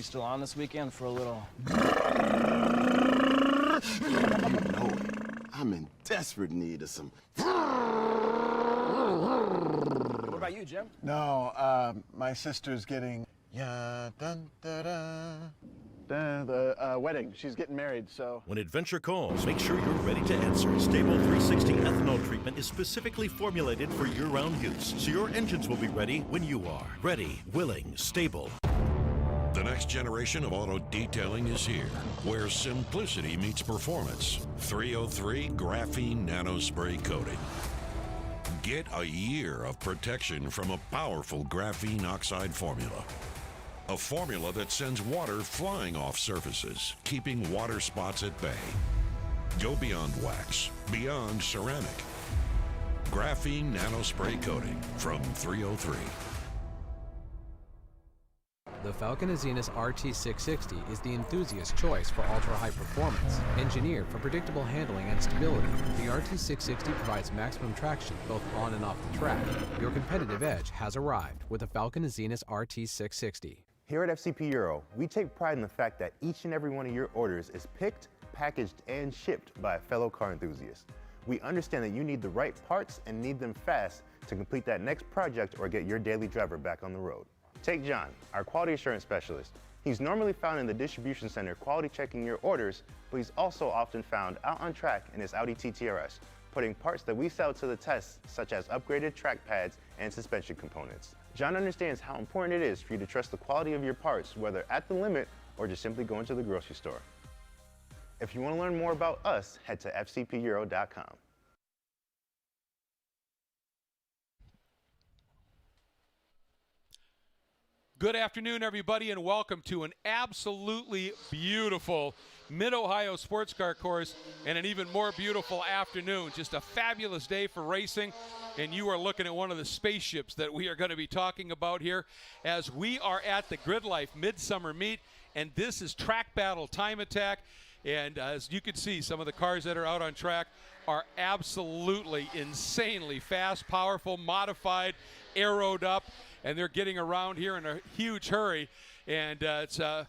You still on this weekend for a little? I'm in desperate need of some. What about you, Jim? No, my sister's getting the wedding. She's getting married, so. When adventure calls, make sure you're ready to answer. Stable 360 ethanol treatment is specifically formulated for year-round use, so your engines will be ready when you are. Ready, willing, stable. The next generation of auto detailing is here, where simplicity meets performance. 303 Graphene Nanospray Coating. Get a year of protection from a powerful graphene oxide formula. A formula that sends water flying off surfaces, keeping water spots at bay. Go beyond wax, beyond ceramic. Graphene Nanospray Coating from 303. The Falken Azenis RT660 is the enthusiast choice for ultra-high performance. Engineered for predictable handling and stability, the RT660 provides maximum traction both on and off the track. Your competitive edge has arrived with the Falken Azenis RT660. Here at FCP Euro, we take pride in the fact that each and every one of your orders is picked, packaged, and shipped by a fellow car enthusiast. We understand that you need the right parts and need them fast to complete that next project or get your daily driver back on the road. Take John, our quality assurance specialist. He's normally found in the distribution center quality checking your orders, but he's also often found out on track in his Audi TT-RS, putting parts that we sell to the test, such as upgraded track pads and suspension components. John understands how important it is for you to trust the quality of your parts, whether at the limit or just simply going to the grocery store. If you want to learn more about us, head to fcpeuro.com. Good afternoon, everybody, and welcome to an absolutely beautiful Mid-Ohio sports car course and an even more beautiful afternoon. Just a fabulous day for racing, and you are looking at one of the spaceships that we are going to be talking about here as we are at the GRIDLIFE Midsummer Meet, and this is Track Battle Time Attack. And as you can see, some of the cars that are out on track are absolutely insanely fast, powerful, modified, aeroed up, and they're getting around here in a huge hurry. And it's going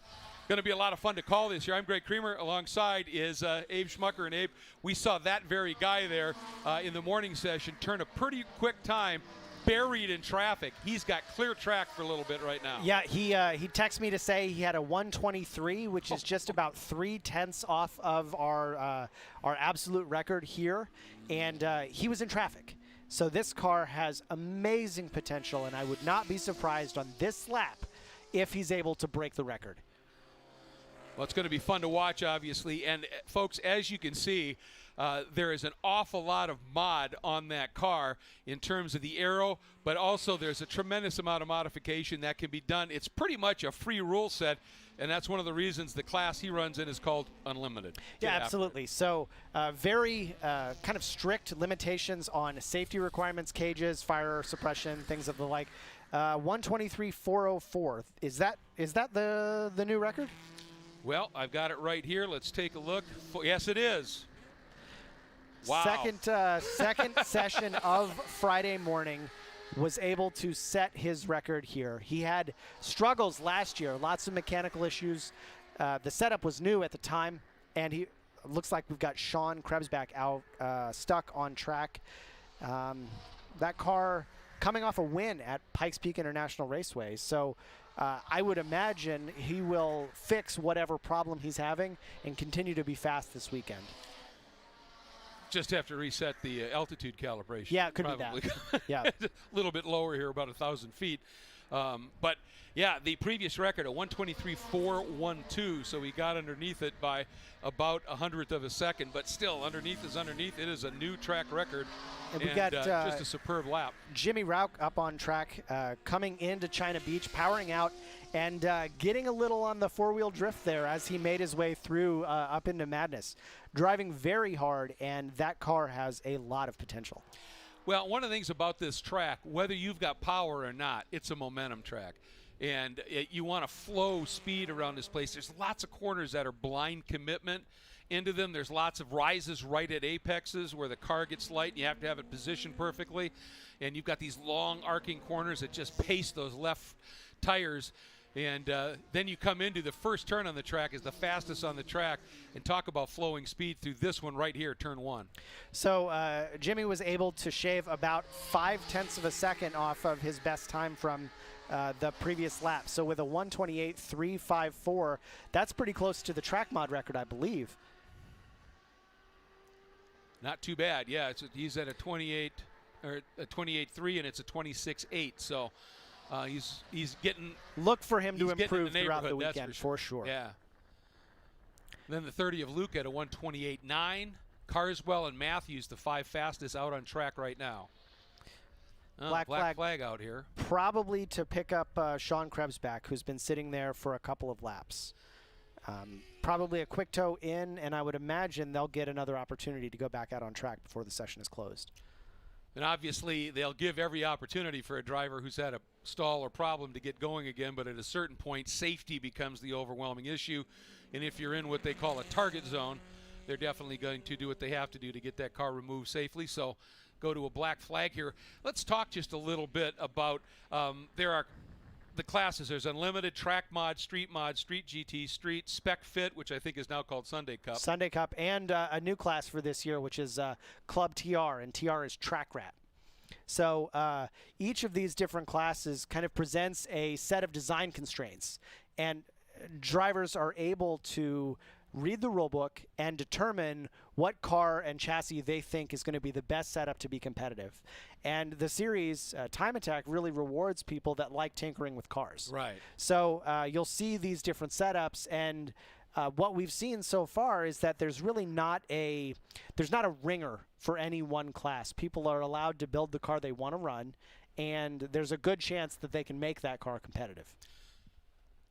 to be a lot of fun to call this year. I'm Greg Creamer. Alongside is Abe Schmucker. And Abe, we saw that very guy there in the morning session turn a pretty quick time, buried in traffic. He's got clear track for a little bit right now. Yeah, he texted me to say he had a 123, which is just about 3/10 off of our absolute record here, and he was in traffic. So this car has amazing potential, and I would not be surprised on this lap if he's able to break the record. Well, it's going to be fun to watch, obviously. And, folks, as you can see, there is an awful lot of mod on that car in terms of the aero, but also there's a tremendous amount of modification that can be done. It's pretty much a free rule set, and that's one of the reasons the class he runs in is called Unlimited. Yeah, absolutely. So very kind of strict limitations on safety requirements, cages, fire suppression, things of the like. 123.404. Is that the new record? Well, I've got it right here. Let's take a look. Yes, it is. Wow. Second session of Friday morning was able to set his record here. He had struggles last year, lots of mechanical issues. The setup was new at the time, and he looks like we've got Sean Krebsbach out stuck on track. That car coming off a win at Pikes Peak International Raceway. So I would imagine he will fix whatever problem he's having and continue to be fast this weekend. Just have to reset the altitude calibration. Yeah, it could probably. be that. Yeah. A little bit lower here, about 1,000 feet. But, yeah, the previous record, a 123.412, so he got underneath it by about 100th of a second. But still, underneath is underneath. It is a new track record. And we got just a superb lap. Jimmy Rauch up on track, coming into China Beach, powering out, and getting a little on the four-wheel drift there as he made his way through up into Madness. Driving very hard, and that car has a lot of potential. Well, one of the things about this track, whether you've got power or not, it's a momentum track. And you want to flow speed around this place. There's lots of corners that are blind commitment into them. There's lots of rises right at apexes where the car gets light. You have to have it positioned perfectly. And you've got these long arcing corners that just pace those left tires. And then you come into the first turn on the track is the fastest on the track, and talk about flowing speed through this one right here, turn 1. So Jimmy was able to shave about 0.5 of a second off of his best time from the previous lap. So with a 1:28.354, that's pretty close to the track mod record, I believe. Not too bad, yeah. He's at a 28 or a 28.3, and it's a 26.8. So he's getting. Look for him to he's getting improve in the throughout the neighborhood, weekend that's for sure. Yeah. Then the 30 of Luke at a 1:28.9. Carswell and Matthews, the 5 fastest out on track right now. Oh, Black flag out here. Probably to pick up Sean Krebsback, who's been sitting there for a couple of laps. Probably a quick toe in, and I would imagine they'll get another opportunity to go back out on track before the session is closed. And obviously, they'll give every opportunity for a driver who's had a stall or problem to get going again, but at a certain point, safety becomes the overwhelming issue. And if you're in what they call a target zone, they're definitely going to do what they have to do to get that car removed safely. So go to a black flag here. Let's talk just a little bit about there are the classes. There's Unlimited, Track Mod, Street GT, Street, Spec Fit, which I think is now called Sunday Cup. Sunday Cup, and a new class for this year, which is Club TR, and TR is Track Rat. So each of these different classes kind of presents a set of design constraints, and drivers are able to read the rulebook and determine what car and chassis they think is going to be the best setup to be competitive. And the series, Time Attack, really rewards people that like tinkering with cars. Right. So you'll see these different setups, and what we've seen so far is that there's really not a ringer for any one class. People are allowed to build the car they want to run, and there's a good chance that they can make that car competitive.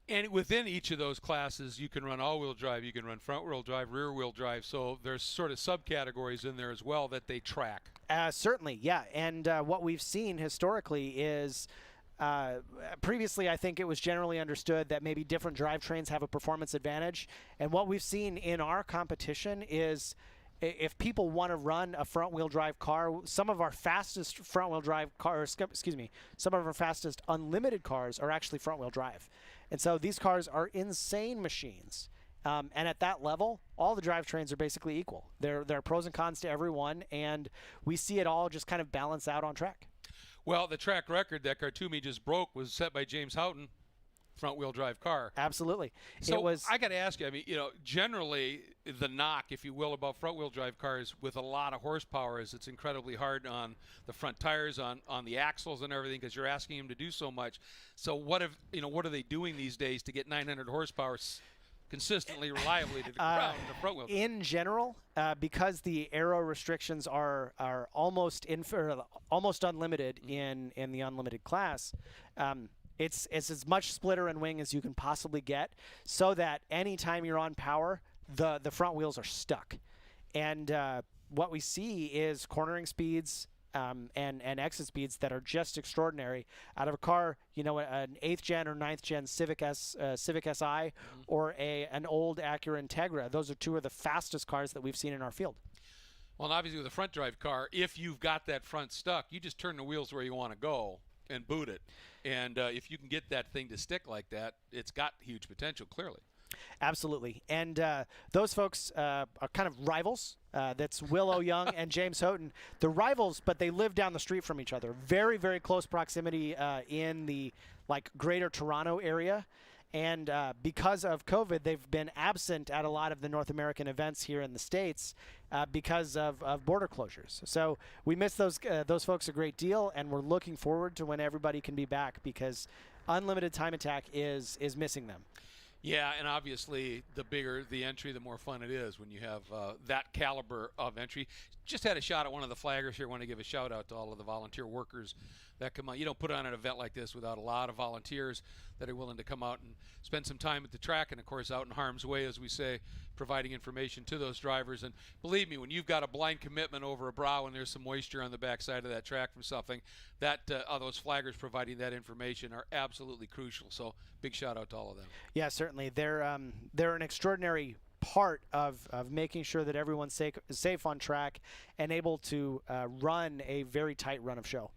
And within each of those classes, you can run all-wheel drive, you can run front-wheel drive, rear-wheel drive. So there's sort of subcategories in there as well that they track. Certainly, yeah. And what we've seen historically is previously I think it was generally understood that maybe different drivetrains have a performance advantage. And what we've seen in our competition is if people want to run a front-wheel drive car, some of our fastest front-wheel drive cars, some of our fastest unlimited cars are actually front-wheel drive. And so these cars are insane machines. And at that level, all the drivetrains are basically equal. There are pros and cons to every one, and we see it all just kind of balance out on track. Well, the track record that Kartumi just broke was set by James Houghton, front-wheel drive car. Absolutely. So I got to ask you, I mean, generally the knock, if you will, about front-wheel drive cars with a lot of horsepower is it's incredibly hard on the front tires, on the axles and everything, because you're asking them to do so much. So what are they doing these days to get 900 horsepower consistently, reliably to the ground in the front-wheel drive? In general, because the aero restrictions are almost unlimited in the unlimited class, it's as much splitter and wing as you can possibly get, so that anytime you're on power, the front wheels are stuck. And what we see is cornering speeds and exit speeds that are just extraordinary out of a car, an 8th gen or 9th gen Civic SI or an old Acura Integra. Those are two of the fastest cars that we've seen in our field. Well, and obviously with a front drive car, if you've got that front stuck, you just turn the wheels where you want to go and boot it. And if you can get that thing to stick like that, it's got huge potential, clearly. Absolutely. And those folks are kind of rivals. That's Willow Young and James Houghton. They're rivals, but they live down the street from each other. Very, very close proximity in the greater Toronto area. And because of COVID, they've been absent at a lot of the North American events here in the States because of border closures. So we miss those folks a great deal, and we're looking forward to when everybody can be back, because Unlimited Time Attack is missing them. Yeah, and obviously the bigger the entry, the more fun it is when you have that caliber of entry. Just had a shot at one of the flaggers here. I want to give a shout out to all of the volunteer workers that come out. You don't put on an event like this without a lot of volunteers that are willing to come out and spend some time at the track, and of course out in harm's way, as we say, providing information to those drivers. And believe me, when you've got a blind commitment over a brow and there's some moisture on the backside of that track from something, that those flaggers providing that information are absolutely crucial. So big shout out to all of them. Yeah, certainly. They're an extraordinary part of making sure that everyone's safe on track and able to run a very tight run of show.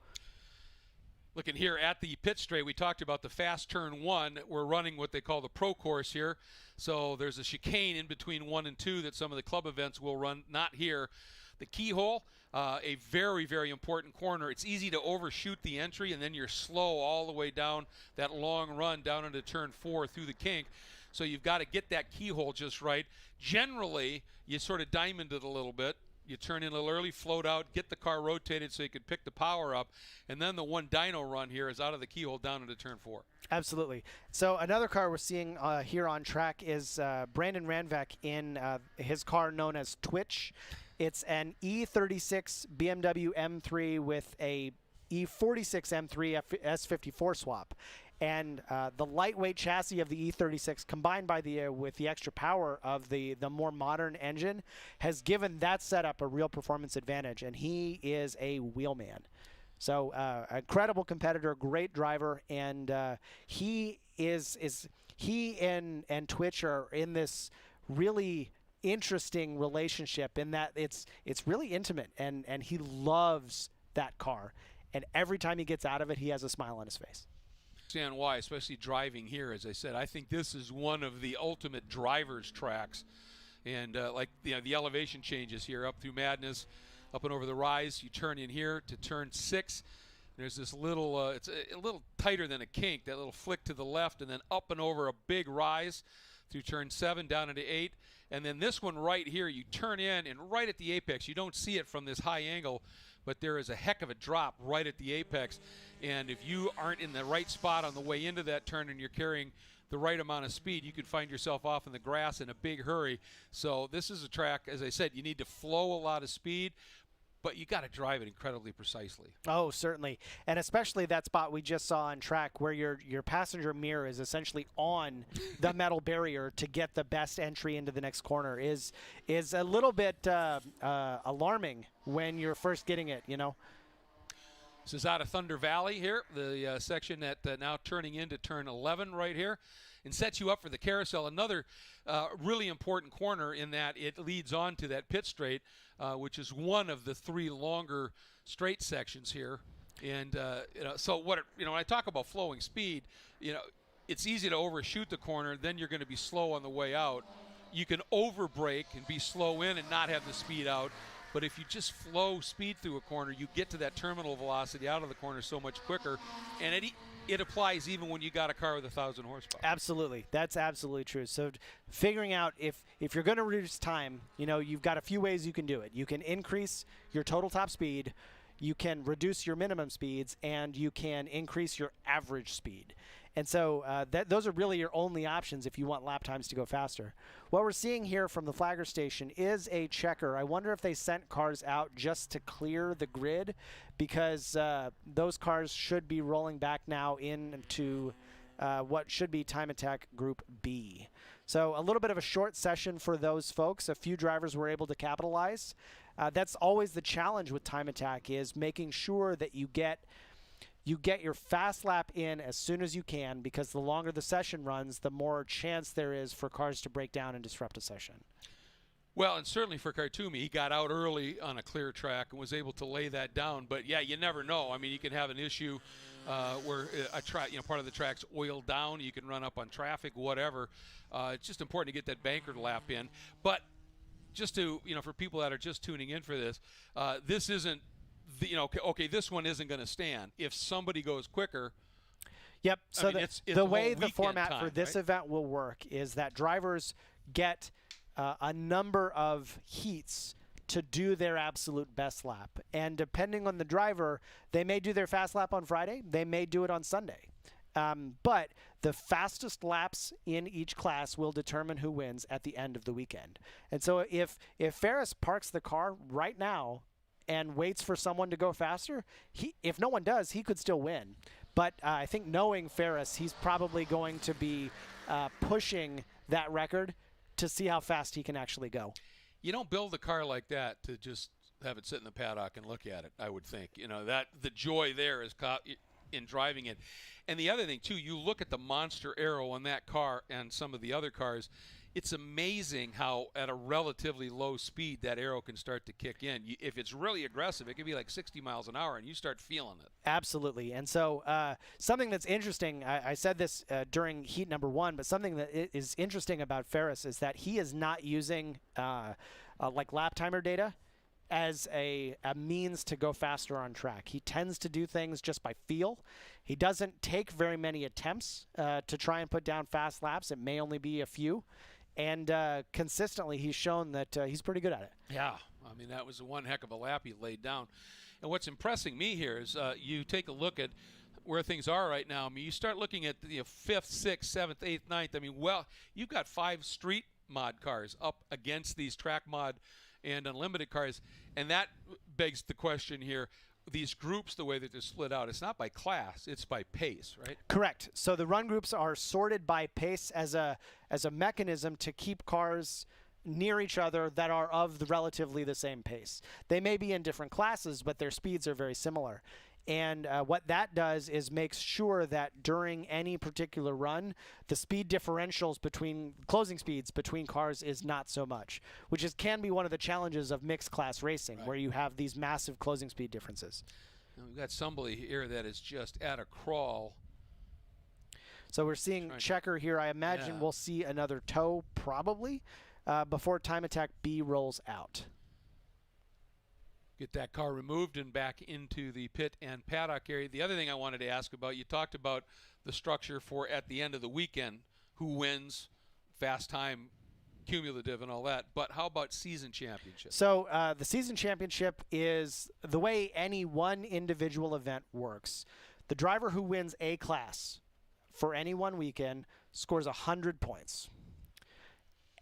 Looking here at the pit straight, we talked about the fast turn 1. We're running what they call the pro course here. So there's a chicane in between 1 and 2 that some of the club events will run, not here. The keyhole, a very, very important corner. It's easy to overshoot the entry, and then you're slow all the way down that long run down into turn 4 through the kink. So you've got to get that keyhole just right. Generally, you sort of diamond it a little bit. You turn in a little early, float out, get the car rotated so you can pick the power up, and then the one dyno run here is out of the keyhole down into turn 4. Absolutely. So another car we're seeing here on track is Brandon Ranvac in his car known as Twitch. It's an E36 BMW M3 with a E46 M3 S54 swap. And the lightweight chassis of the E36 combined with the extra power of the more modern engine has given that setup a real performance advantage, and he is a wheelman. So incredible competitor, great driver, and he and Twitch are in this really interesting relationship in that it's really intimate, and he loves that car, and every time he gets out of it, he has a smile on his face. Understand why, especially driving here. As I said, I think this is one of the ultimate driver's tracks, and like the elevation changes here up through Madness, up and over the rise. You turn in here to turn 6. There's this little, it's a little tighter than a kink, that little flick to the left, and then up and over a big rise through turn 7 down into 8. And then this one right here, you turn in, and right at the apex, you don't see it from this high angle, but there is a heck of a drop right at the apex. And if you aren't in the right spot on the way into that turn and you're carrying the right amount of speed, you could find yourself off in the grass in a big hurry. So this is a track, as I said, you need to flow a lot of speed, but you got to drive it incredibly precisely. Oh, certainly. And especially that spot we just saw on track where your passenger mirror is essentially on the metal barrier to get the best entry into the next corner is a little bit alarming when you're first getting it, you know. This is out of Thunder Valley here, the section that now turning into turn 11 right here, and sets you up for the carousel. Another really important corner in that it leads on to that pit straight, which is one of the 3 longer straight sections here. And so when I talk about flowing speed, it's easy to overshoot the corner. Then you're going to be slow on the way out. You can overbrake and be slow in and not have the speed out. But if you just flow speed through a corner, you get to that terminal velocity out of the corner so much quicker. And it applies even when you got a car with 1,000 horsepower. Absolutely. That's absolutely true. So figuring out if you're going to reduce time, you've got a few ways you can do it. You can increase your total top speed, you can reduce your minimum speeds, and you can increase your average speed. And so those are really your only options if you want lap times to go faster. What we're seeing here from the flagger station is a checker. I wonder if they sent cars out just to clear the grid, because those cars should be rolling back now into what should be Time Attack Group B. So a little bit of a short session for those folks. A few drivers were able to capitalize. That's always the challenge with Time Attack, is making sure that you get your fast lap in as soon as you can, because the longer the session runs, the more chance there is for cars to break down and disrupt a session. Well, and certainly for Khartoumi, he got out early on a clear track and was able to lay that down. But yeah, you never know. I mean, you can have an issue where a track, part of the track's oiled down. You can run up on traffic, whatever. It's just important to get that banker lap in. But just to, for people that are just tuning in for this, this isn't. Okay, this one isn't going to stand. If somebody goes quicker. Yep. So it's the way the weekend format time, for this right? event will work is that drivers get a number of heats to do their absolute best lap. And depending on the driver, they may do their fast lap on Friday. They may do it on Sunday. But the fastest laps in each class will determine who wins at the end of the weekend. And so if Ferris parks the car right now and waits for someone to go faster, if no one does, he could still win. But I think knowing Ferris, he's probably going to be pushing that record to see how fast he can actually go. You don't build a car like that to just have it sit in the paddock and look at it, I would think. That the joy there is in driving it. And the other thing, too, you look at the monster aero on that car and some of the other cars, it's amazing how at a relatively low speed that aero can start to kick in. If it's really aggressive, it can be like 60 miles an hour, and you start feeling it. Absolutely. And so something that's interesting, I said this during heat number 1, but something that is interesting about Ferris is that he is not using like lap timer data as a means to go faster on track. He tends to do things just by feel. He doesn't take very many attempts to try and put down fast laps. It may only be a few. And consistently, he's shown that he's pretty good at it. Yeah, I mean, that was one heck of a lap he laid down. And what's impressing me here is you take a look at where things are right now. I mean, you start looking at the 5th, 6th, 7th, 8th, 9th. I mean, well, you've got 5 street mod cars up against these track mod and unlimited cars. And that begs the question here. These groups, the way that they're split out, it's not by class, it's by pace, right? Correct. So the run groups are sorted by pace as a mechanism to keep cars near each other that are of the relatively the same pace. They may be in different classes, but their speeds are very similar. And what that does is makes sure that during any particular run, the speed differentials between closing speeds between cars is not so much, which can be one of the challenges of mixed class racing, where you have these massive closing speed differences. Now we've got somebody here that is just at a crawl. So we're seeing checker here. I imagine we'll see another tow probably before time attack B rolls out. Get that car removed and back into the pit and paddock area. The other thing I wanted to ask about, you talked about the structure for at the end of the weekend, who wins, fast time, cumulative and all that, but how about season championship? So the season championship is the way any one individual event works. The driver who wins a class for any one weekend scores 100 points.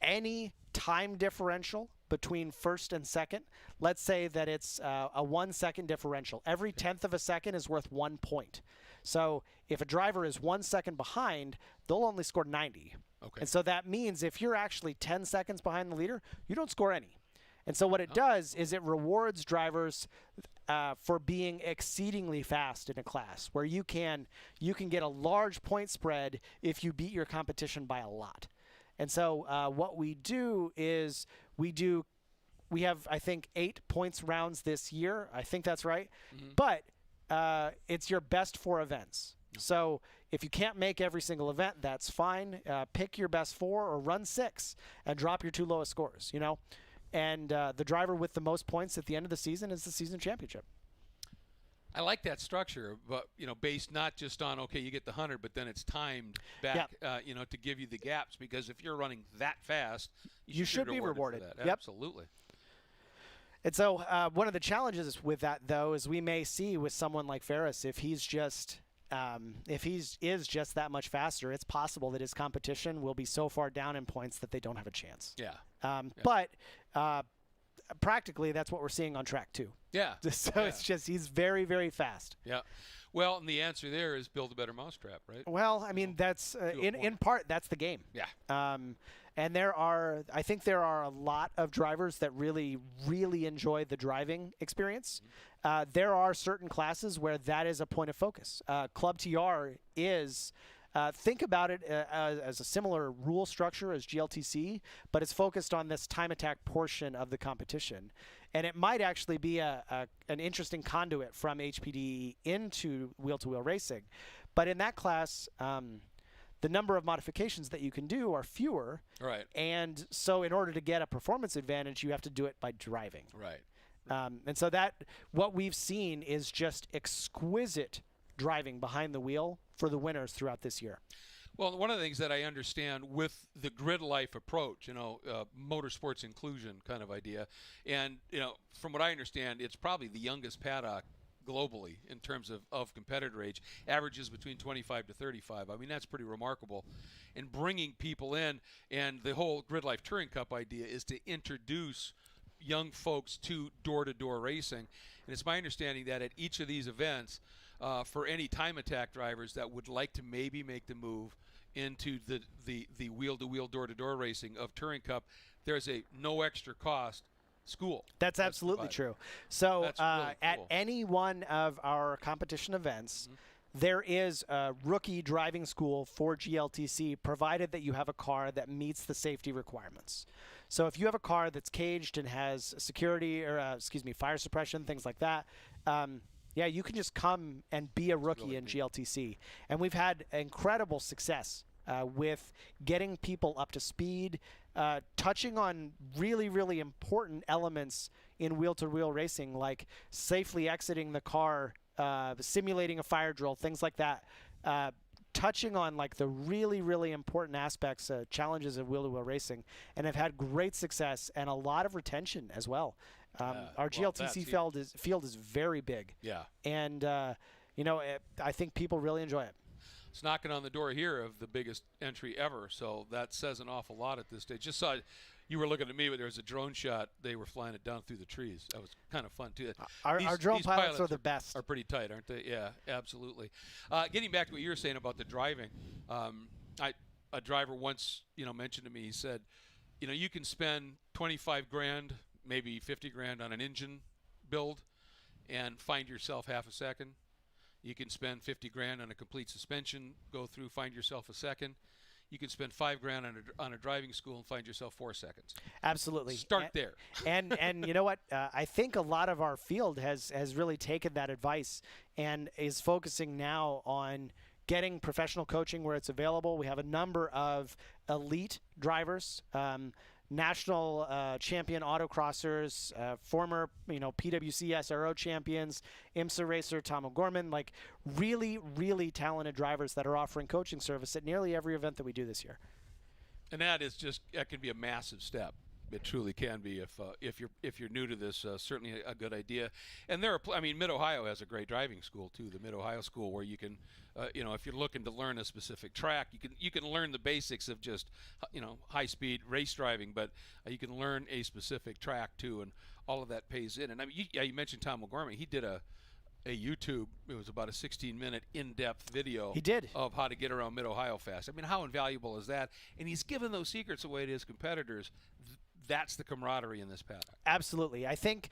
Any time differential between first and second, let's say that it's a 1 second differential. Every 10th of a second is worth 1 point. So if a driver is 1 second behind, they'll only score 90. Okay. And so that means if you're actually 10 seconds behind the leader, you don't score any. And so what it does is it rewards drivers for being exceedingly fast in a class, where you can get a large point spread if you beat your competition by a lot. And so what we do is we have, I think, 8 points rounds this year. I think that's right. Mm-hmm. But it's your best 4 events. So if you can't make every single event, that's fine. Pick your best 4 or run 6 and drop your 2 lowest scores, you know. And the driver with the most points at the end of the season is the season championship. I like that structure, but based not just on you get the 100, but then it's timed back, to give you the gaps. Because if you're running that fast, you should be rewarded for that. Yep. Absolutely. And so one of the challenges with that, though, is we may see with someone like Ferris, if he's just that much faster, it's possible that his competition will be so far down in points that they don't have a chance. Yeah. But practically, that's what we're seeing on track too. Yeah. So it's just he's very, very fast. Yeah. Well, and the answer there is build a better mousetrap, right? Well, I mean, that's in part that's the game. Yeah. And I think there are a lot of drivers that really, really enjoy the driving experience. Mm-hmm. There are certain classes where that is a point of focus. Club TR is, think about it as a similar rule structure as GLTC, but it's focused on this time attack portion of the competition. And it might actually be an interesting conduit from HPD into wheel-to-wheel racing. But in that class, the number of modifications that you can do are fewer. Right. And so in order to get a performance advantage, you have to do it by driving. Right. And so what we've seen is just exquisite driving behind the wheel for the winners throughout this year. Well, one of the things that I understand with the grid life approach, motorsports inclusion kind of idea, and from what I understand, it's probably the youngest paddock globally in terms of competitor age, averages between 25 to 35. I mean, that's pretty remarkable. And bringing people in, and the whole Grid Life Touring Cup idea is to introduce young folks to door-to-door racing. And it's my understanding that at each of these events, for any time attack drivers that would like to maybe make the move into the wheel-to-wheel door-to-door racing of Touring Cup, there's a no extra cost school. That's absolutely true. So really cool. at any one of our competition events, there is a rookie driving school for GLTC, provided that you have a car that meets the safety requirements. So if you have a car that's caged and has security or fire suppression, things like that, yeah, you can just come and be a rookie in GLTC. And we've had incredible success with getting people up to speed, touching on really, really important elements in wheel-to-wheel racing, like safely exiting the car, simulating a fire drill, things like that. Touching on like the really, really important aspects, challenges of wheel-to-wheel racing, and have had great success and a lot of retention as well. Our GLTC field is very big. Yeah. And, you know, I think people really enjoy it. It's knocking on the door here of the biggest entry ever, so that says an awful lot at this stage. Just saw you were looking at me, but there was a drone shot. They were flying it down through the trees. That was kind of fun too. Our drone pilots are the best. Are pretty tight, aren't they? Yeah, absolutely. Getting back to what you were saying about the driving, a driver once mentioned to me. He said, you can spend 25 grand, maybe 50 grand on an engine build, and find yourself half a second. You can spend 50 grand on a complete suspension, go through, find yourself a second. You can spend 5 grand on a driving school and find yourself 4 seconds. Absolutely. Start there. And you know what? I think a lot of our field has really taken that advice and is focusing now on getting professional coaching where it's available. We have a number of elite drivers, national champion autocrossers, former PWC SRO champions, IMSA racer Tom O'Gorman, like really, really talented drivers that are offering coaching service at nearly every event that we do this year. And that can be a massive step. It truly can be if you're new to this. Certainly a good idea. And Mid-Ohio has a great driving school too. The Mid-Ohio school, where you can, if you're looking to learn a specific track, you can learn the basics of just high-speed race driving, but you can learn a specific track too, and all of that pays in. And you mentioned Tom O'Gorman. He did a YouTube. It was about a 16-minute in-depth video. He did. Of how to get around Mid-Ohio fast. I mean, how invaluable is that? And he's given those secrets away to his competitors. That's the camaraderie in this paddock. Absolutely. I think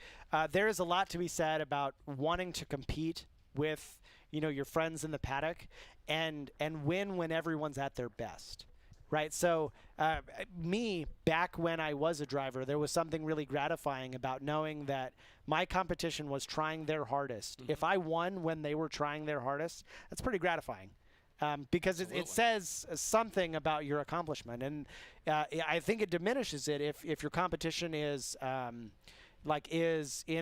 there is a lot to be said about wanting to compete with your friends in the paddock and win when everyone's at their best, right? So me, back when I was a driver, there was something really gratifying about knowing that my competition was trying their hardest. Mm-hmm. If I won when they were trying their hardest, that's pretty gratifying. Because it says something about your accomplishment, and I think it diminishes it if your competition is in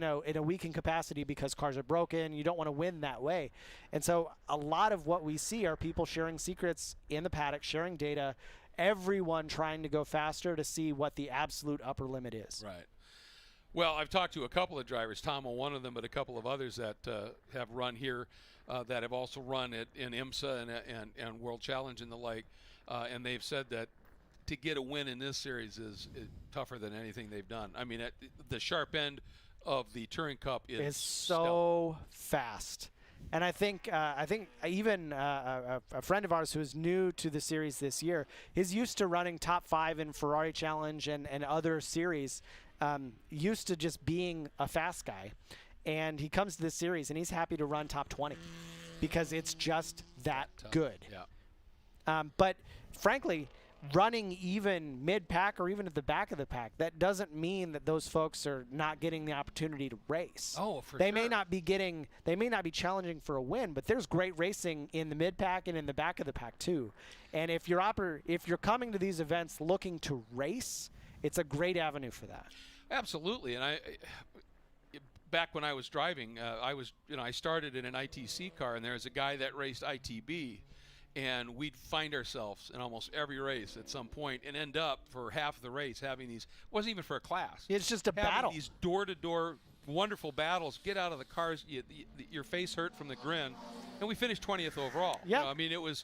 a weakened capacity because cars are broken. You don't want to win that way, and so a lot of what we see are people sharing secrets in the paddock, sharing data, everyone trying to go faster to see what the absolute upper limit is. Right. Well, I've talked to a couple of drivers, Tom, one of them, but a couple of others that have run here, that have also run in IMSA and World Challenge and the like, and they've said that to get a win in this series is tougher than anything they've done. I mean, the sharp end of the Touring Cup is so fast. And I think even a friend of ours who is new to the series this year is used to running top 5 in Ferrari Challenge and other series, used to just being a fast guy. And he comes to this series and he's happy to run top 20 because it's just that good. Yeah. But frankly, running even mid-pack or even at the back of the pack, that doesn't mean that those folks are not getting the opportunity to race. Oh, for they sure. may not be challenging for a win, but there's great racing in the mid-pack and in the back of the pack too. And if you're coming to these events looking to race, it's a great avenue for that. Absolutely. And back when I was driving, I started in an ITC car, and there was a guy that raced ITB, and we'd find ourselves in almost every race at some point and end up for half of the race having these, wasn't even for a class. It's just a battle. These door-to-door wonderful battles, get out of the cars, your face hurt from the grin, and we finished 20th overall. Yeah. I mean, it was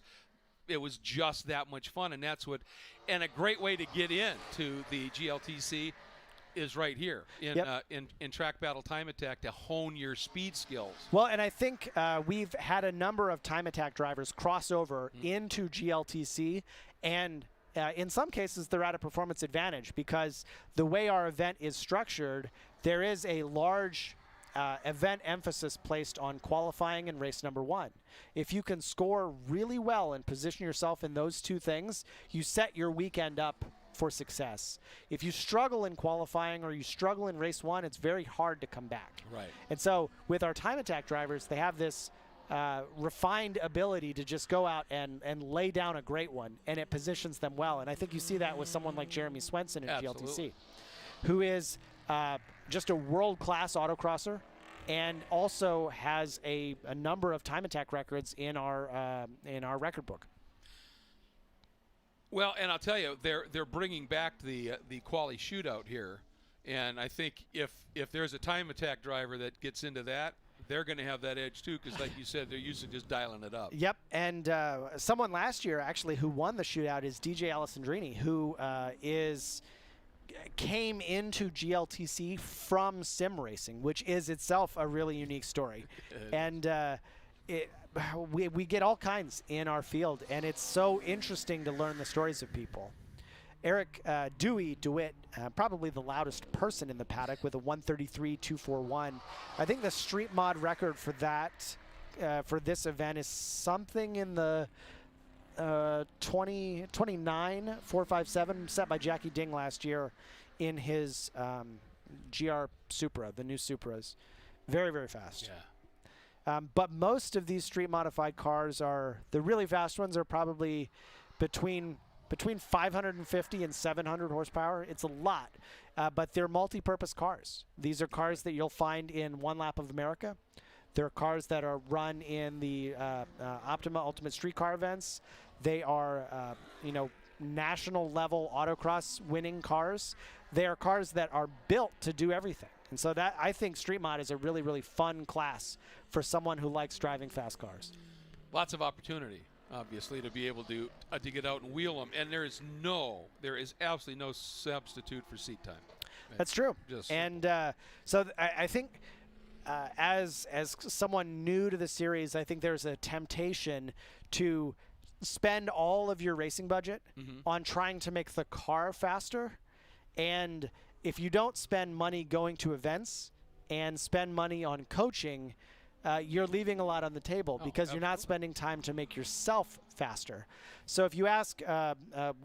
just that much fun, and that's what, and a great way to get into the GLTC is right here in Track Battle Time Attack to hone your speed skills. Well, and I think we've had a number of Time Attack drivers cross over into GLTC, and in some cases they're at a performance advantage because the way our event is structured, there is a large event emphasis placed on qualifying and race number 1. If you can score really well and position yourself in those two things, you set your weekend up for success. If you struggle in qualifying or you struggle in race 1, it's very hard to come back. Right. And so with our time attack drivers, they have this refined ability to just go out and lay down a great one, and it positions them well. And I think you see that with someone like Jeremy Swenson at GLTC, who is just a world-class autocrosser and also has a number of time attack records in our record book. Well, and I'll tell you, they're bringing back the quali shootout here, and I think if there's a time attack driver that gets into that, they're going to have that edge too, because like you said, they're used to just dialing it up. Yep, and someone last year actually who won the shootout is DJ Alessandrini, who came into GLTC from sim racing, which is itself a really unique story. And we get all kinds in our field, and it's so interesting to learn the stories of people. Eric DeWitt, probably the loudest person in the paddock with a 133.241. I think the street mod record for that, for this event, is something in the 29.457 set by Jackie Ding last year in his GR Supra, the new Supras. Very, very fast. Yeah. But most of these street modified cars the really fast ones are probably between 550 and 700 horsepower. It's a lot, but they're multi-purpose cars. These are cars that you'll find in One Lap of America. They're cars that are run in the Optima Ultimate Street Car events. They are, national level autocross winning cars. They are cars that are built to do everything. And so that, I think Street Mod is a really, really fun class for someone who likes driving fast cars. Lots of opportunity, obviously, to be able to get out and wheel them. And there is absolutely no substitute for seat time. That's true. Just and I think as someone new to the series, I think there's a temptation to spend all of your racing budget on trying to make the car faster. And if you don't spend money going to events and spend money on coaching, you're leaving a lot on the table because you're not spending time to make yourself faster. So if you ask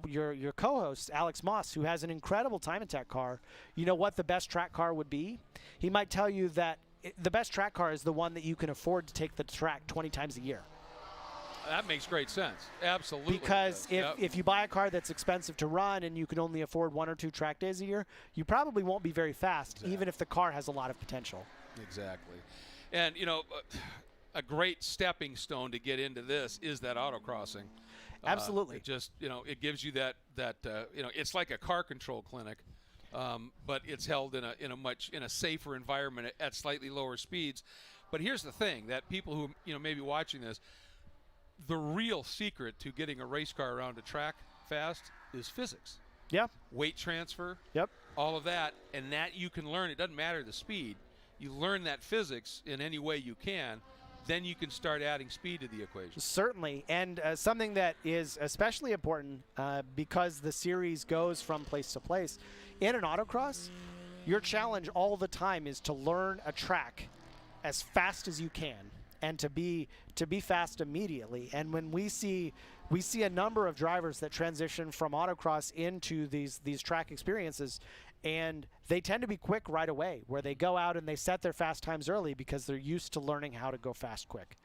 your co-host, Alex Moss, who has an incredible time attack car, you know what the best track car would be? He might tell you that the best track car is the one that you can afford to take the track 20 times a year. That makes great sense. Absolutely. Because if you buy a car that's expensive to run and you can only afford 1 or 2 track days a year, you probably won't be very fast, even if the car has a lot of potential. Exactly. And, a great stepping stone to get into this is that autocrossing. Absolutely. It just, it gives you that it's like a car control clinic, but it's held in a safer environment at slightly lower speeds. But here's the thing, that people who, may be watching this, the real secret to getting a race car around a track fast is physics. Yeah. Weight transfer. Yep. All of that, and that you can learn. It doesn't matter the speed. You learn that physics in any way you can, then you can start adding speed to the equation. Certainly, and something that is especially important because the series goes from place to place. In an autocross, your challenge all the time is to learn a track as fast as you can and to be fast immediately. And when we see a number of drivers that transition from autocross into these track experiences, and they tend to be quick right away, where they go out and they set their fast times early because they're used to learning how to go fast quick.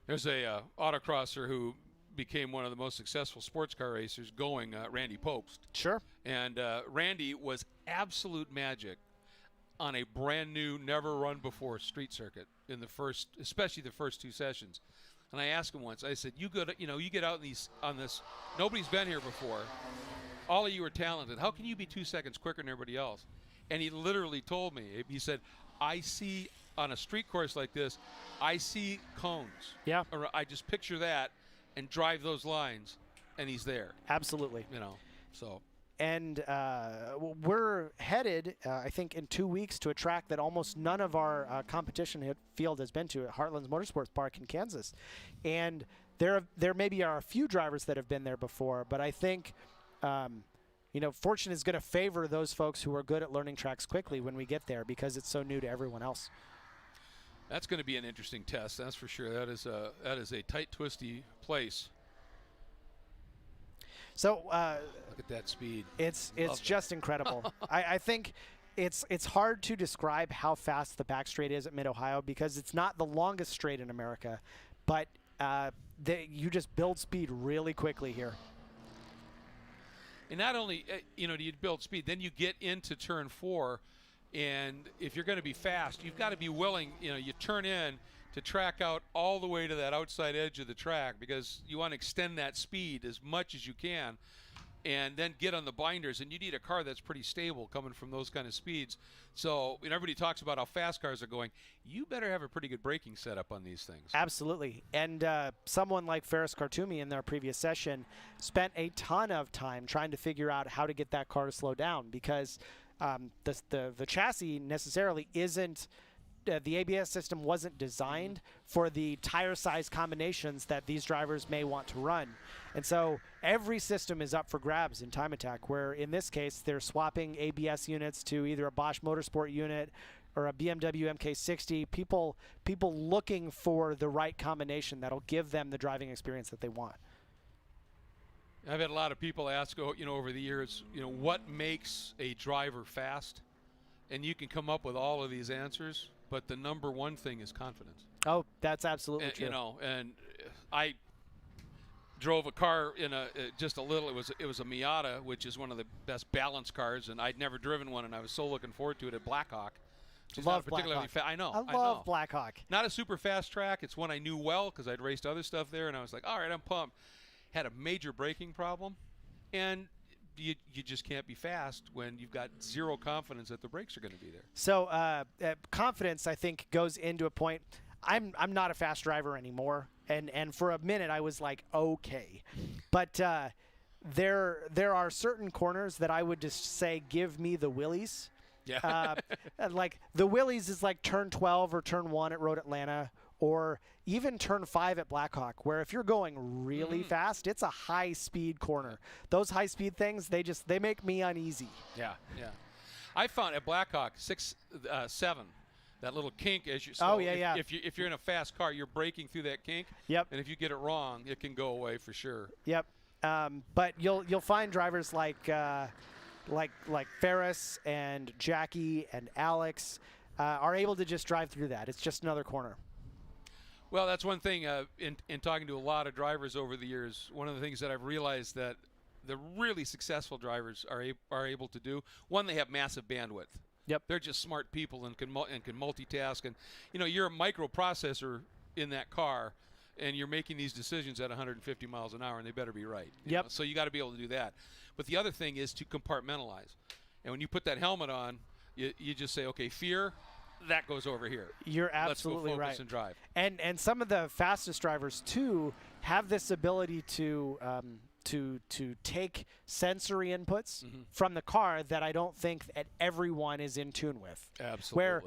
There's a autocrosser who became one of the most successful sports car racers going, Randy Popst. Sure. And Randy was absolute magic on a brand new, never run before street circuit in especially the first 2 sessions. And I asked him once, I said, you get out on this, nobody's been here before. All of you are talented. How can you be 2 seconds quicker than everybody else? And he literally told me, he said, I see on a street course like this, I see cones. Yeah. Or I just picture that and drive those lines, and he's there. Absolutely. So. And we're headed, I think, in 2 weeks to a track that almost none of our competition field has been to, at Heartland's Motorsports Park in Kansas. And there maybe are a few drivers that have been there before, but I think fortune is going to favor those folks who are good at learning tracks quickly when we get there because it's so new to everyone else. That's going to be an interesting test, that's for sure. That is a tight, twisty place. So look at that speed. It's just incredible. I think it's hard to describe how fast the back straight is at Mid-Ohio because it's not the longest straight in America, but you just build speed really quickly here. And not only do you build speed, then you get into turn 4, and if you're going to be fast, you've got to be willing. You turn in to track out all the way to that outside edge of the track because you want to extend that speed as much as you can, and then get on the binders. And you need a car that's pretty stable coming from those kind of speeds. So everybody talks about how fast cars are going. You better have a pretty good braking setup on these things. Absolutely. And someone like Ferris Khartoumi in their previous session spent a ton of time trying to figure out how to get that car to slow down because the chassis necessarily isn't the ABS system wasn't designed for the tire size combinations that these drivers may want to run. And so every system is up for grabs in Time Attack, where in this case they're swapping ABS units to either a Bosch Motorsport unit or a BMW MK60, people looking for the right combination that'll give them the driving experience that they want. I've had a lot of people ask, over the years, what makes a driver fast? And you can come up with all of these answers, but the number one thing is confidence. Oh, that's absolutely true. And I drove a car in just a little. It was a Miata, which is one of the best balanced cars, and I'd never driven one, and I was so looking forward to it at Blackhawk. Love Blackhawk. I know. I love Blackhawk. Not a super fast track. It's one I knew well because I'd raced other stuff there, and I was like, all right, I'm pumped. Had a major braking problem, and you just can't be fast when you've got zero confidence that the brakes are going to be there. So confidence, I think, goes into a point. I'm not a fast driver anymore, and for a minute I was like, okay, but there are certain corners that I would just say, give me the willies. Yeah. Like the willies is like turn 12 or turn 1 at Road Atlanta, or even turn 5 at Blackhawk, where if you're going really fast, it's a high-speed corner. Those high-speed things, they make me uneasy. Yeah. I found at Blackhawk 6, 7, that little kink as you. So yeah. If you're in a fast car, you're braking through that kink. Yep. And if you get it wrong, it can go away for sure. Yep. But you'll find drivers like Ferris and Jackie and Alex are able to just drive through that. It's just another corner. Well, that's one thing in talking to a lot of drivers over the years. One of the things that I've realized that the really successful drivers are able to do. One, they have massive bandwidth. Yep. They're just smart people and can multitask. And you're a microprocessor in that car, and you're making these decisions at 150 miles an hour, and they better be right. Yep. So you got to be able to do that. But the other thing is to compartmentalize. And when you put that helmet on, you just say, okay, fear. That goes over here. You're absolutely Let's go focus right. and drive. And some of the fastest drivers too have this ability to take sensory inputs from the car that I don't think that everyone is in tune with. Absolutely. Where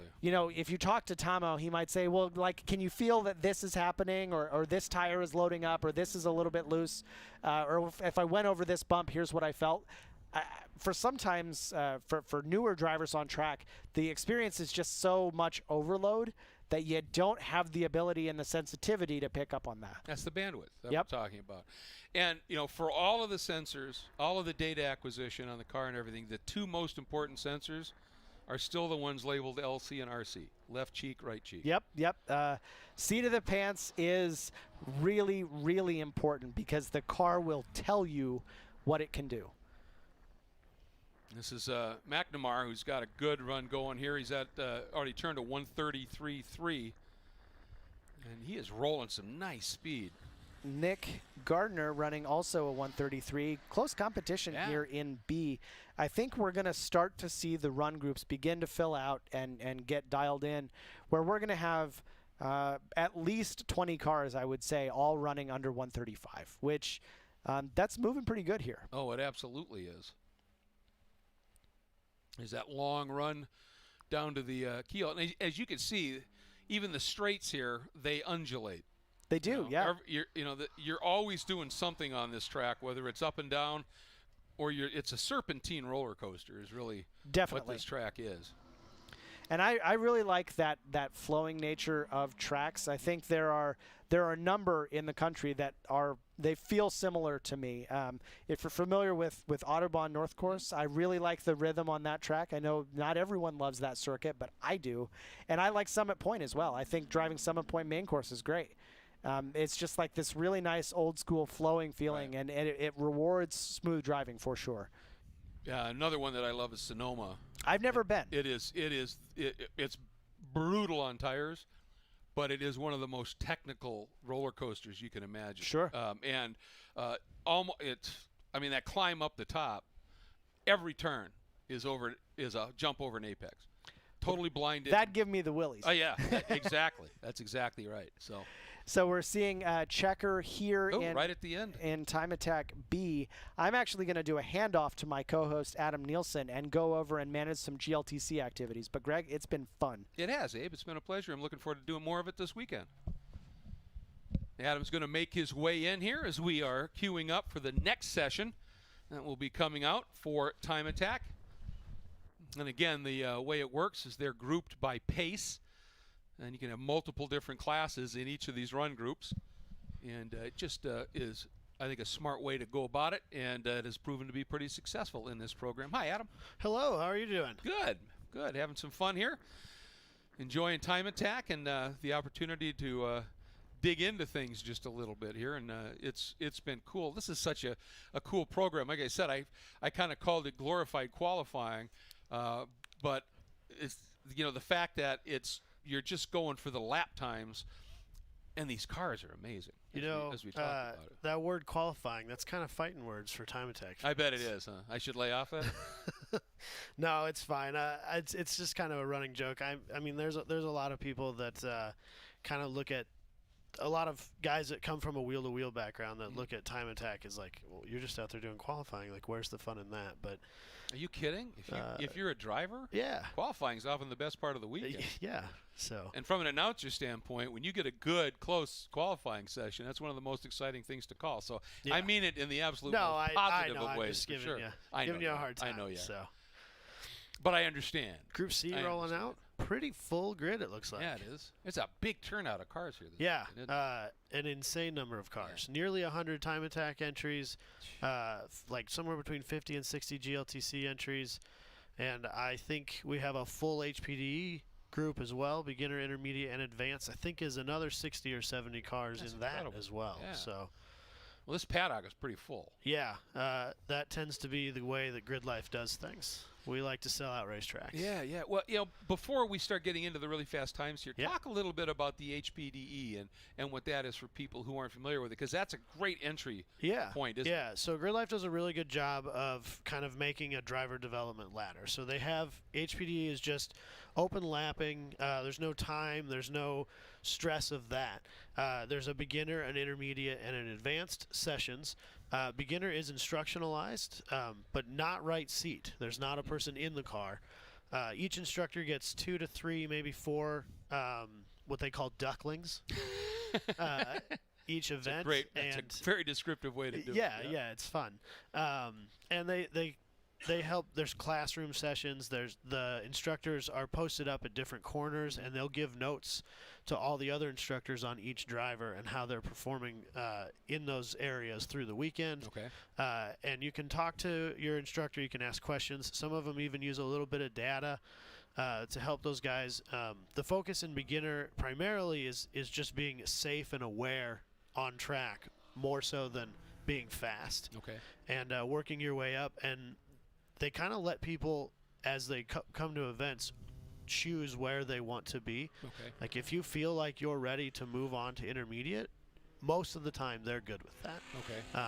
if you talk to Tomo, he might say, well, like, can you feel that this is happening, or this tire is loading up, or this is a little bit loose, or if I went over this bump, here's what I felt. For sometimes, for newer drivers on track, the experience is just so much overload that you don't have the ability and the sensitivity to pick up on that. That's the bandwidth that Yep. we're talking about. And, for all of the sensors, all of the data acquisition on the car and everything, the two most important sensors are still the ones labeled LC and RC, left cheek, right cheek. Yep. Seat of the pants is really, really important because the car will tell you what it can do. This is McNamara, who's got a good run going here. He's at already turned to 133.3, and he is rolling some nice speed. Nick Gardner running also a 133. Close competition here in B. I think we're going to start to see the run groups begin to fill out and get dialed in, where we're going to have at least 20 cars, I would say, all running under 135, which that's moving pretty good here. Oh, it absolutely is. There's that long run down to the keel. And as you can see, even the straights here, they undulate. They do, yeah. You're always doing something on this track, whether it's up and down, it's a serpentine roller coaster is really Definitely what this track is. And I really like that flowing nature of tracks. I think there are a number in the country that they feel similar to me. If you're familiar with Audubon North Course, I really like the rhythm on that track. I know not everyone loves that circuit, but I do. And I like Summit Point as well. I think driving Summit Point main course is great. It's just like this really nice old school flowing feeling, right. and it rewards smooth driving for sure. Another one that I love is Sonoma. I've never been. It's brutal on tires, but it is one of the most technical roller coasters you can imagine. Sure. That climb up the top, every turn is a jump over an apex. Totally blinded. That'd give me the willies. Oh yeah, exactly. That's exactly right. So we're seeing Checker here right at the end in Time Attack B. I'm actually going to do a handoff to my co-host Adam Nielsen and go over and manage some GLTC activities. But Greg, it's been fun. It has, Abe. It's been a pleasure. I'm looking forward to doing more of it this weekend. Adam's going to make his way in here as we are queuing up for the next session that will be coming out for Time Attack. And again, the way it works is they're grouped by pace. And you can have multiple different classes in each of these run groups. And it just is, I think, a smart way to go about it. And it has proven to be pretty successful in this program. Hi, Adam. Hello. How are you doing? Good. Good. Having some fun here. Enjoying Time Attack and the opportunity to dig into things just a little bit here. And it's been cool. This is such a cool program. Like I said, I kind of called it glorified qualifying. But it's, the fact that you're just going for the lap times, and these cars are amazing. As we talk about it. That word qualifying, that's kind of fighting words for Time Attack. I bet it is, huh? I should lay off that? No, it's fine. It's just kind of a running joke. I mean, there's a lot of people that kind of look at a lot of guys that come from a wheel-to-wheel background that look at Time Attack as like, well, you're just out there doing qualifying. Like, where's the fun in that? But are you kidding? If you're a driver, yeah, qualifying is often the best part of the weekend. Yeah. So. And from an announcer standpoint, when you get a good, close qualifying session, that's one of the most exciting things to call. So yeah. I mean it in the absolute most positive of ways. I'm just giving sure. you a hard time. I know you. So. But I understand. Group C rolling out. Pretty full grid, it looks like. Yeah, it is. It's a big turnout of cars here. An insane number of cars. Yeah. Nearly 100 Time Attack entries, like somewhere between 50 and 60 GLTC entries. And I think we have a full HPDE group as well, beginner, intermediate, and advanced. I think is another 60 or 70 cars in incredible. That as well. Yeah. So. Well, this paddock is pretty full. Yeah, that tends to be the way that GRIDLIFE does things. We like to sell out racetracks. Yeah. Well, before we start getting into the really fast times here, talk a little bit about the HPDE and what that is for people who aren't familiar with it, because that's a great entry point, isn't it? Yeah, so GRIDLIFE does a really good job of kind of making a driver development ladder. So they have HPDE is just open lapping. There's no time. There's no stress of that. There's a beginner, an intermediate, and an advanced sessions. Beginner is instructionalized, but not right seat. There's not a person in the car. Each instructor gets 2 to 3, maybe 4, what they call ducklings. Each event. That's a very descriptive way to do it. Yeah, it's fun. And they help. There's classroom sessions. The instructors are posted up at different corners, and they'll give notes to all the other instructors on each driver and how they're performing in those areas through the weekend. Okay. And you can talk to your instructor. You can ask questions. Some of them even use a little bit of data to help those guys. The focus in beginner primarily is just being safe and aware on track, more so than being fast. Okay. And working your way up. And they kind of let people, as they come to events, choose where they want to be. Okay. Like if you feel like you're ready to move on to intermediate, most of the time they're good with that. Okay.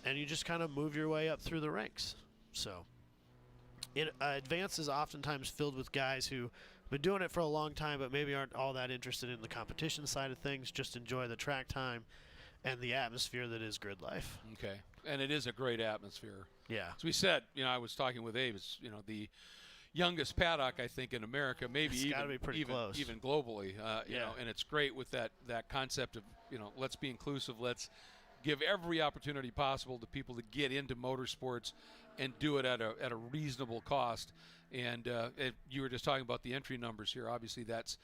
And you just kind of move your way up through the ranks. So advanced is oftentimes filled with guys who have been doing it for a long time but maybe aren't all that interested in the competition side of things, just enjoy the track time and the atmosphere that is GRIDLIFE. Okay. And it is a great atmosphere. Yeah. As we said, I was talking with Abe, it's, the youngest paddock, I think, in America, maybe even globally, and it's great with that concept of, let's be inclusive, let's give every opportunity possible to people to get into motorsports and do it at a reasonable cost. And you were just talking about the entry numbers here. Obviously, that's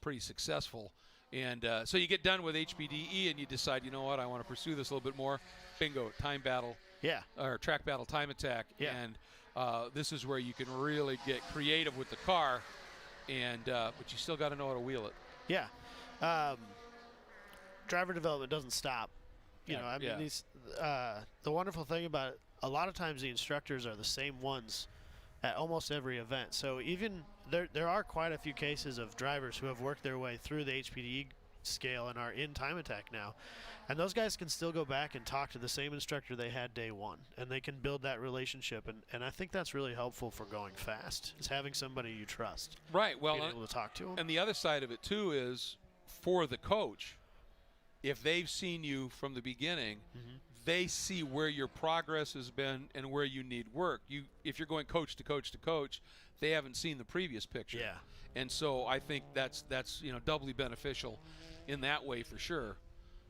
pretty successful. And so you get done with HPDE and you decide, you know what, I want to pursue this a little bit more. Bingo, time battle. Yeah. Or track battle, time attack. Yeah. And this is where you can really get creative with the car, and but you still got to know how to wheel it. Yeah. Driver development doesn't stop. You know, I mean, the wonderful thing about it, a lot of times the instructors are the same ones at almost every event. So even there are quite a few cases of drivers who have worked their way through the HPDE scale and are in time attack now. And those guys can still go back and talk to the same instructor they had day one, and they can build that relationship. And I think that's really helpful for going fast, is having somebody you trust. Right. Well, being able to talk to them. And the other side of it, too, is for the coach, if they've seen you from the beginning, they see where your progress has been and where you need work. If you're going coach to coach to coach, they haven't seen the previous picture. Yeah. And so I think that's doubly beneficial in that way for sure.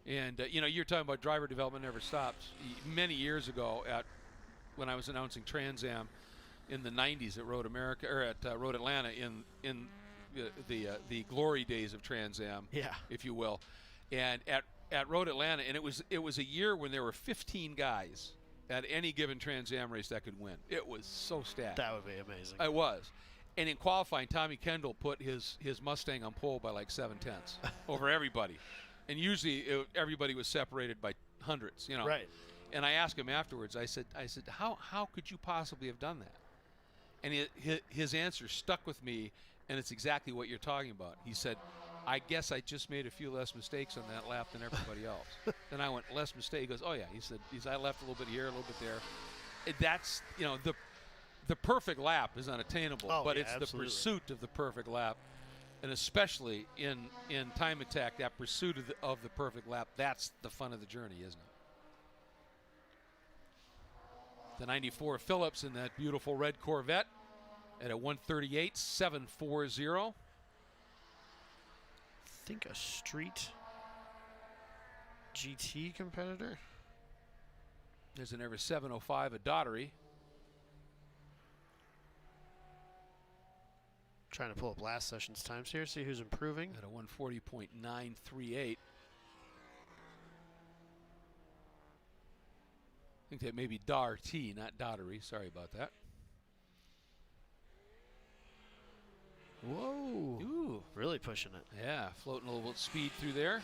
And you're talking about driver development never stops. Many years ago, when I was announcing Trans Am in the '90s at Road America or at Road Atlanta in the glory days of Trans Am, if you will, and at Road Atlanta, and it was a year when there were 15 guys at any given Trans Am race that could win. It was so stacked. That would be amazing. It was. And in qualifying, Tommy Kendall put his Mustang on pole by like 7/10 over everybody. And usually everybody was separated by hundreds, Right. And I asked him afterwards, I said, how could you possibly have done that? And his answer stuck with me, and it's exactly what you're talking about. He said, I guess I just made a few less mistakes on that lap than everybody else. And I went, less mistake? He goes, oh yeah. He said, I left a little bit here, a little bit there. That's, the perfect lap is unattainable, but it's absolutely. the pursuit of the perfect lap. And especially in time attack, that pursuit of the perfect lap, that's the fun of the journey, isn't it? The 94 Phillips in that beautiful red Corvette at a 138.740. I think a street GT competitor. There's an ever 705, a Daughtery. Trying to pull up last session's times here, see who's improving. At a 140.938. I think that may be Daugherty, not Daughtery. Sorry about that. Whoa. Ooh. Really pushing it. Yeah, floating a little bit speed through there.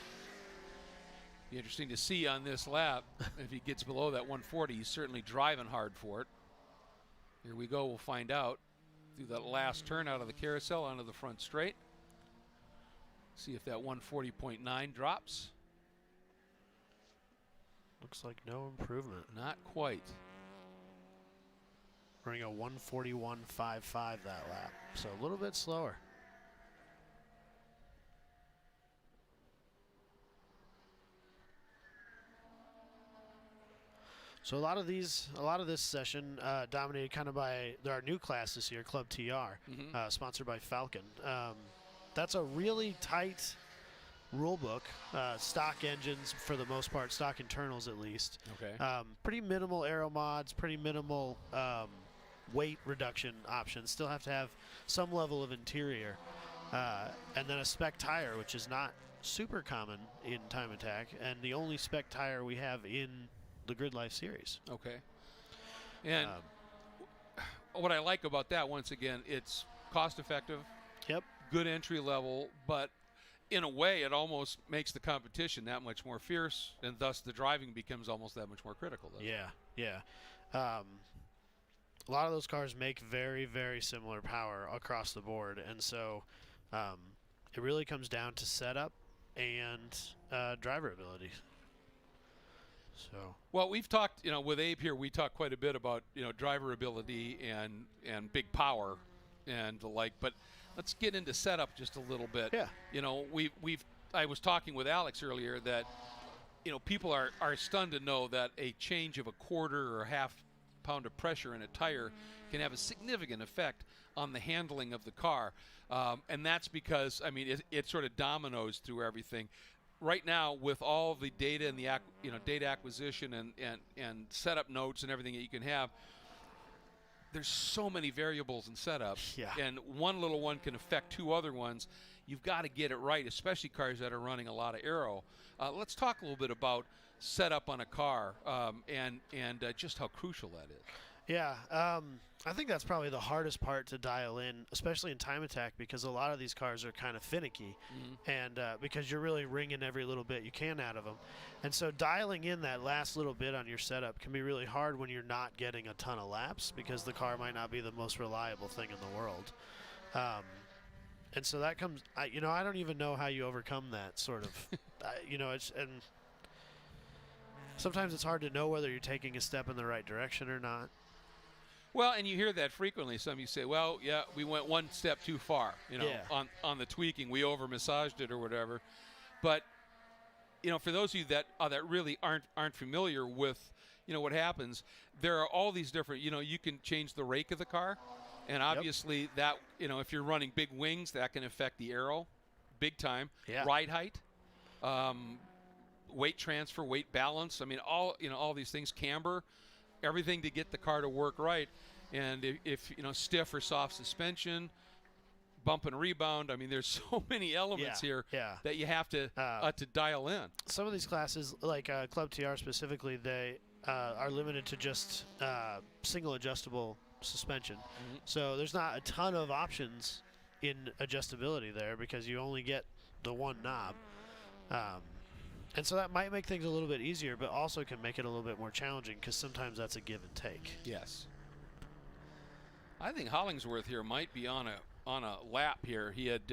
Be interesting to see on this lap. If he gets below that 140, he's certainly driving hard for it. Here we go, we'll find out. Through that last turn out of the carousel onto the front straight. See if that 140.9 drops. Looks like no improvement. Not quite. Running a 141.55 that lap, so a little bit slower. So a lot of this session dominated kind of by our new class this year, Club TR, sponsored by Falken. That's a really tight rule book, stock engines for the most part, stock internals at least. Okay. Pretty minimal aero mods, pretty minimal weight reduction options. Still have to have some level of interior, and then a spec tire, which is not super common in time attack, and the only spec tire we have in the GRIDLIFE series. Okay. And what I like about that, once again, it's cost effective. Yep. Good entry level, but in a way it almost makes the competition that much more fierce, and thus the driving becomes almost that much more critical. Yeah. A lot of those cars make very, very similar power across the board, and so it really comes down to setup and driver ability. So, well, we've talked, with Abe here, we talked quite a bit about, driver ability and big power and the like, but let's get into setup just a little bit. Yeah. I was talking with Alex earlier that, people are stunned to know that a change of a quarter or half pound of pressure in a tire can have a significant effect on the handling of the car. And that's because, it sort of dominoes through everything. right now, with all the data and the data acquisition and setup notes and everything that you can have, there's so many variables in setup, and one little one can affect 2 other ones. You've got to get it right, especially cars that are running a lot of aero. Let's talk a little bit about setup on a car and just how crucial that is. Yeah, I think that's probably the hardest part to dial in, especially in time attack, because a lot of these cars are kind of finicky, and because you're really wringing every little bit you can out of them. And so dialing in that last little bit on your setup can be really hard when you're not getting a ton of laps, because the car might not be the most reliable thing in the world. And so that comes, I don't even know how you overcome that sort of, and sometimes it's hard to know whether you're taking a step in the right direction or not. Well, and you hear that frequently. Some of you say, well, yeah, we went one step too far, on the tweaking. We over-massaged it or whatever. But, for those of you that really aren't familiar with, what happens, there are all these different, you can change the rake of the car. And obviously that, if you're running big wings, that can affect the aero big time. Yeah. Ride height, weight transfer, weight balance. I mean, all these things, camber, everything to get the car to work right. And if stiff or soft suspension, bump and rebound. I mean, there's so many elements here that you have to dial in. Some of these classes, like Club TR specifically, they are limited to just single adjustable suspension. So there's not a ton of options in adjustability there, because you only get the one knob. And so that might make things a little bit easier, but also can make it a little bit more challenging, because sometimes that's a give and take. Yes. I think Hollingsworth here might be on a lap here. He had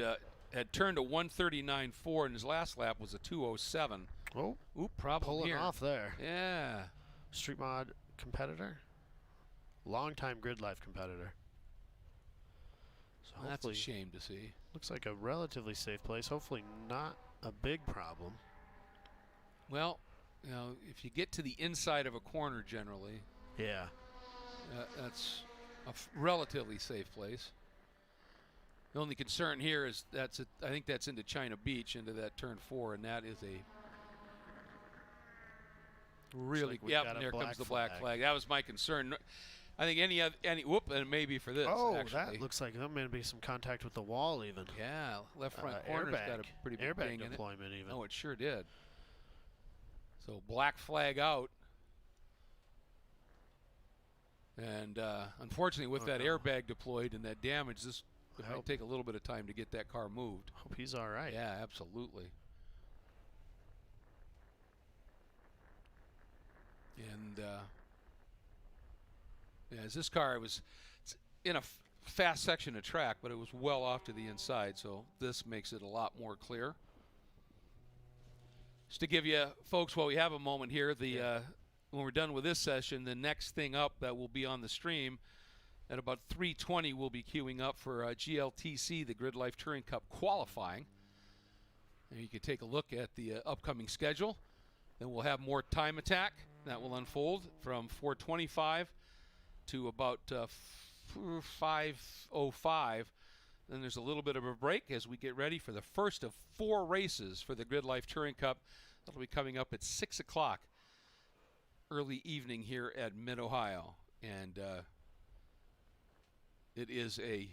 turned a 139.4, and his last lap was a 207. Oh, problem pulling here. off there. Yeah. Street mod competitor, longtime GRIDLIFE competitor. So that's a shame to see. Looks like a relatively safe place. Hopefully not a big problem. Well, if you get to the inside of a corner generally, that's a relatively safe place. The only concern here is I think that's into China Beach, into that turn 4, and that is a really, there comes the black flag. That was my concern. I think and maybe for this. Oh, actually. That looks like there may be some contact with the wall even. Yeah, left front corner's got a pretty big airbag ding in deployment it. even. Oh, it sure did. So black flag out. And unfortunately, with that airbag deployed and that damage, it might take a little bit of time to get that car moved. Hope he's all right. Yeah, absolutely. And as this car was in a fast section of track, but it was well off to the inside, so this makes it a lot more clear. Just to give you folks, while we have a moment here, when we're done with this session, the next thing up that will be on the stream at about 3:20, we'll be queuing up for GLTC, the GRIDLIFE Touring Cup Qualifying. And you can take a look at the upcoming schedule. Then we'll have more time attack that will unfold from 4:25 to about 5:05. Then there's a little bit of a break as we get ready for the first of 4 races for the GRIDLIFE Touring Cup. That'll be coming up at 6 o'clock early evening here at Mid-Ohio. And it is a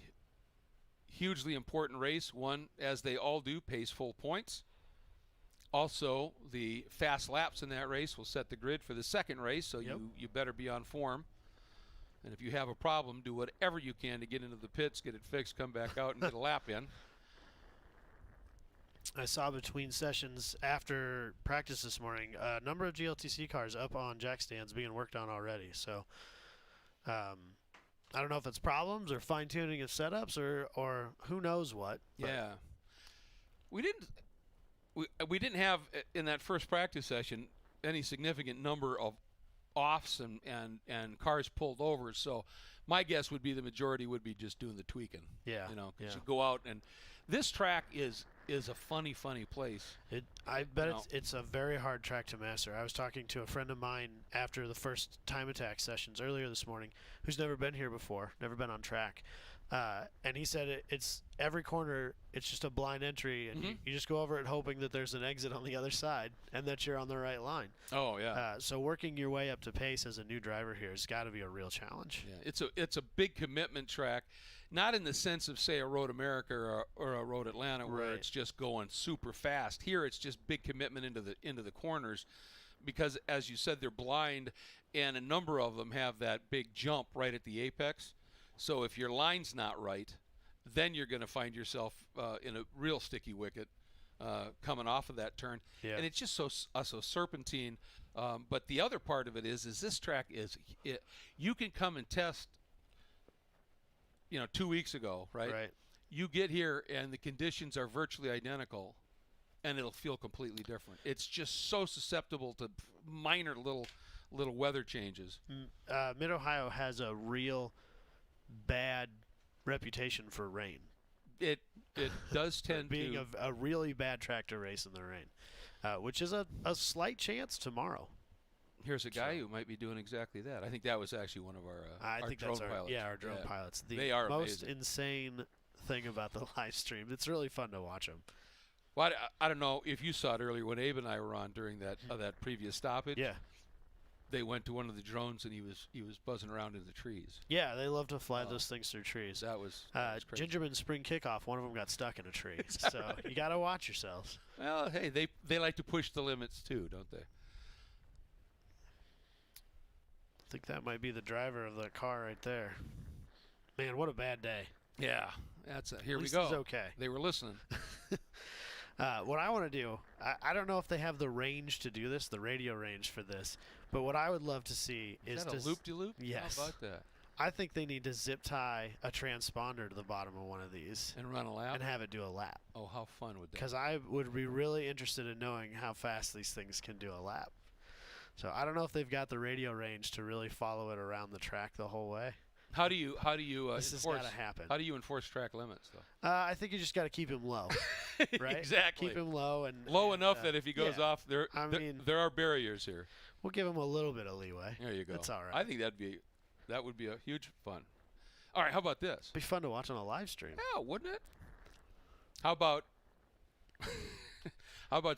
hugely important race. One, as they all do, pays full points. Also, the fast laps in that race will set the grid for the second race, so you better be on form. And if you have a problem, do whatever you can to get into the pits, get it fixed, come back out, and get a lap in. I saw between sessions after practice this morning a number of GLTC cars up on jack stands being worked on already. So I don't know if it's problems or fine-tuning of setups or who knows what. Yeah. We didn't have in that first practice session any significant number of offs and cars pulled over, so my guess would be the majority would be just doing the tweaking. Yeah. You know, 'cause you go out, and this track is is a funny place. I bet it's a very hard track to master. I was talking to a friend of mine after the first time attack sessions earlier this morning, who's never been here before, never been on track. And he said it's every corner, it's just a blind entry, and you just go over it hoping that there's an exit on the other side and that you're on the right line. Oh, yeah. So working your way up to pace as a new driver here has got to be a real challenge. Yeah, it's a big commitment track, not in the sense of, say, a Road America or a Road Atlanta where it's just going super fast. Here it's just big commitment into the corners because, as you said, they're blind, and a number of them have that big jump right at the apex. So if your line's not right, then you're going to find yourself in a real sticky wicket coming off of that turn. Yeah. And it's just so serpentine. But the other part of it is this track you can come and test, 2 weeks ago, right? Right. You get here and the conditions are virtually identical, and it'll feel completely different. It's just so susceptible to minor little weather changes. Mid-Ohio has a real bad reputation for rain. It does tend being to a really bad track to race in the rain, which is a slight chance tomorrow. Here's a guy who might be doing exactly that. I think that was actually one of our drone pilots. Yeah, our drone pilots. They are most amazing. insane thing about the live stream. It's really fun to watch them. Well, I don't know if you saw it earlier when Abe and I were on during that previous stoppage. Yeah. They went to one of the drones and he was buzzing around in the trees. Yeah, they love to fly those things through trees. That was crazy. Gingerman spring kickoff, one of them got stuck in a tree. Exactly. So you got to watch yourselves. Well, hey, they like to push the limits too, don't they? I think that might be the driver of the car right there. Man, what a bad day. Yeah, here we At go. least he's okay. They were listening. What I want to do, I don't know if they have the range to do this, the radio range for this, but what I would love to see is that a loop-de-loop? Yes. How about that? I think they need to zip tie a transponder to the bottom of one of these. And run a lap? And have it do a lap. Oh, how fun would that be? Because I would be really interested in knowing how fast these things can do a lap. So I don't know if they've got the radio range to really follow it around the track the whole way. How do you this has got to happen. How do you enforce track limits, though? I think you just got to keep him low, right? Exactly. Keep him low and low enough that if he goes off, there are barriers here. We'll give him a little bit of leeway. There you go. That's all right. I think that would be a huge fun. All right, how about this? Be fun to watch on a live stream. Yeah, wouldn't it? How about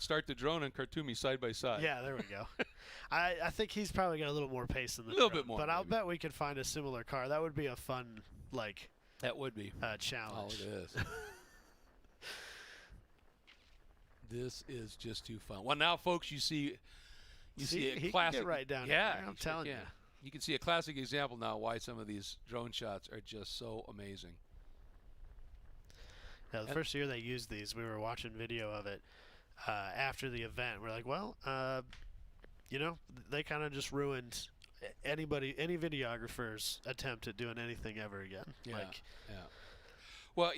start the drone and Khartoumi side by side? Yeah, there we go. I think he's probably got a little more pace than the little drone, bit more, but I'll maybe. bet we could find a similar car. That would be a fun, that would be challenge. Oh, it is. This is just too fun. Well, now, folks, you see a classic. Can get right down. Yeah, here. I'm telling you. You can see a classic example now why some of these drone shots are just so amazing. Yeah, the first year they used these, we were watching video of it after the event. We're like, well, they kind of just ruined any videographer's attempt at doing anything ever again. Yeah. Well,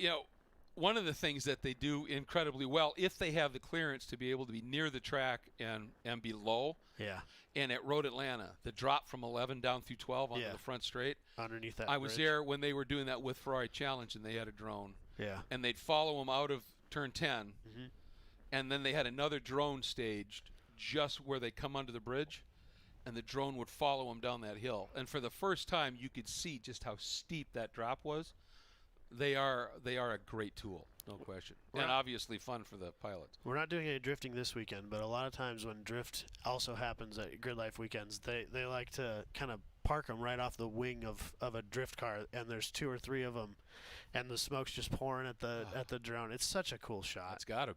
one of the things that they do incredibly well, if they have the clearance to be able to be near the track and be low. Yeah. And at Road Atlanta, the drop from 11 down through 12 onto the front straight. Underneath that I was bridge. there when they were doing that with Ferrari Challenge, and they had a drone. Yeah. And they'd follow them out of turn 10, and then they had another drone staged just where they come under the bridge, and the drone would follow them down that hill. And for the first time, you could see just how steep that drop was. They are a great tool, no question, and obviously fun for the pilots. We're not doing any drifting this weekend, but a lot of times when drift also happens at GridLife weekends, they like to kind of park them right off the wing of a drift car, and there's 2 or 3 of them, and the smoke's just pouring at the drone. It's such a cool shot. That's got to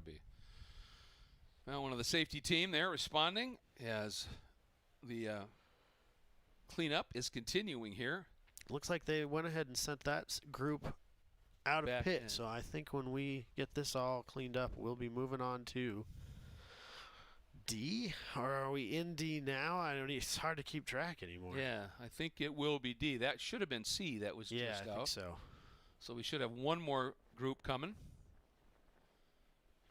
be. Well, one of the safety team there responding as the cleanup is continuing here. Looks like they went ahead and sent that group out of pit. So I think when we get this all cleaned up, we'll be moving on to D. Or are we in D now? I don't. It's hard to keep track anymore. Yeah, I think it will be D. That should have been C. That was just out. I think so. So we should have one more group coming.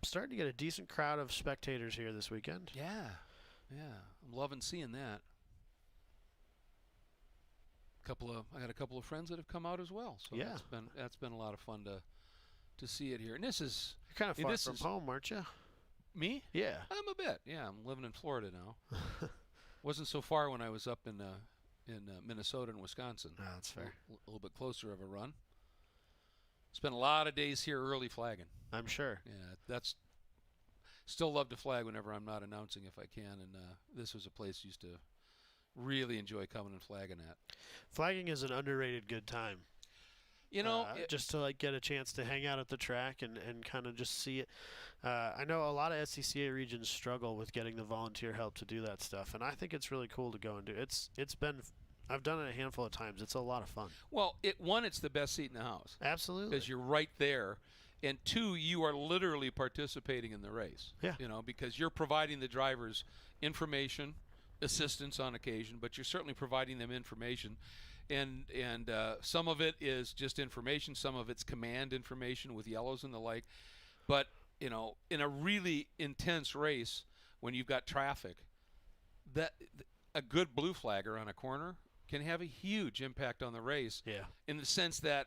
Starting to get a decent crowd of spectators here this weekend. Yeah. I'm loving seeing that. I got a couple of friends that have come out as well. So that's been a lot of fun to see it here. And this is You're kind of far this from is home, aren't you? me. Yeah. I'm a bit. Yeah, I'm living in Florida now. Wasn't so far when I was up in Minnesota and Wisconsin. Oh, that's fair. A little bit closer of a run. Spent a lot of days here early flagging. I'm sure. Yeah, that's still love to flag whenever I'm not announcing if I can. And this was a place I used to really enjoy coming and flagging at. Flagging is an underrated good time. You know, just to like get a chance to hang out at the track and kind of just see it. I know a lot of SCCA regions struggle with getting the volunteer help to do that stuff, and I think it's really cool to go and do. It's been, I've done it a handful of times. It's a lot of fun. well, it's the best seat in the house. Absolutely. Because you're right there. And two, you are literally participating in the race. Yeah. You know, because you're providing the drivers information, assistance on occasion, but you're certainly providing them information. And some of it is just information, some of it's command information with yellows and the like. But, you know, in a really intense race, when you've got traffic, that a good blue flagger on a corner can have a huge impact on the race. Yeah. In the sense that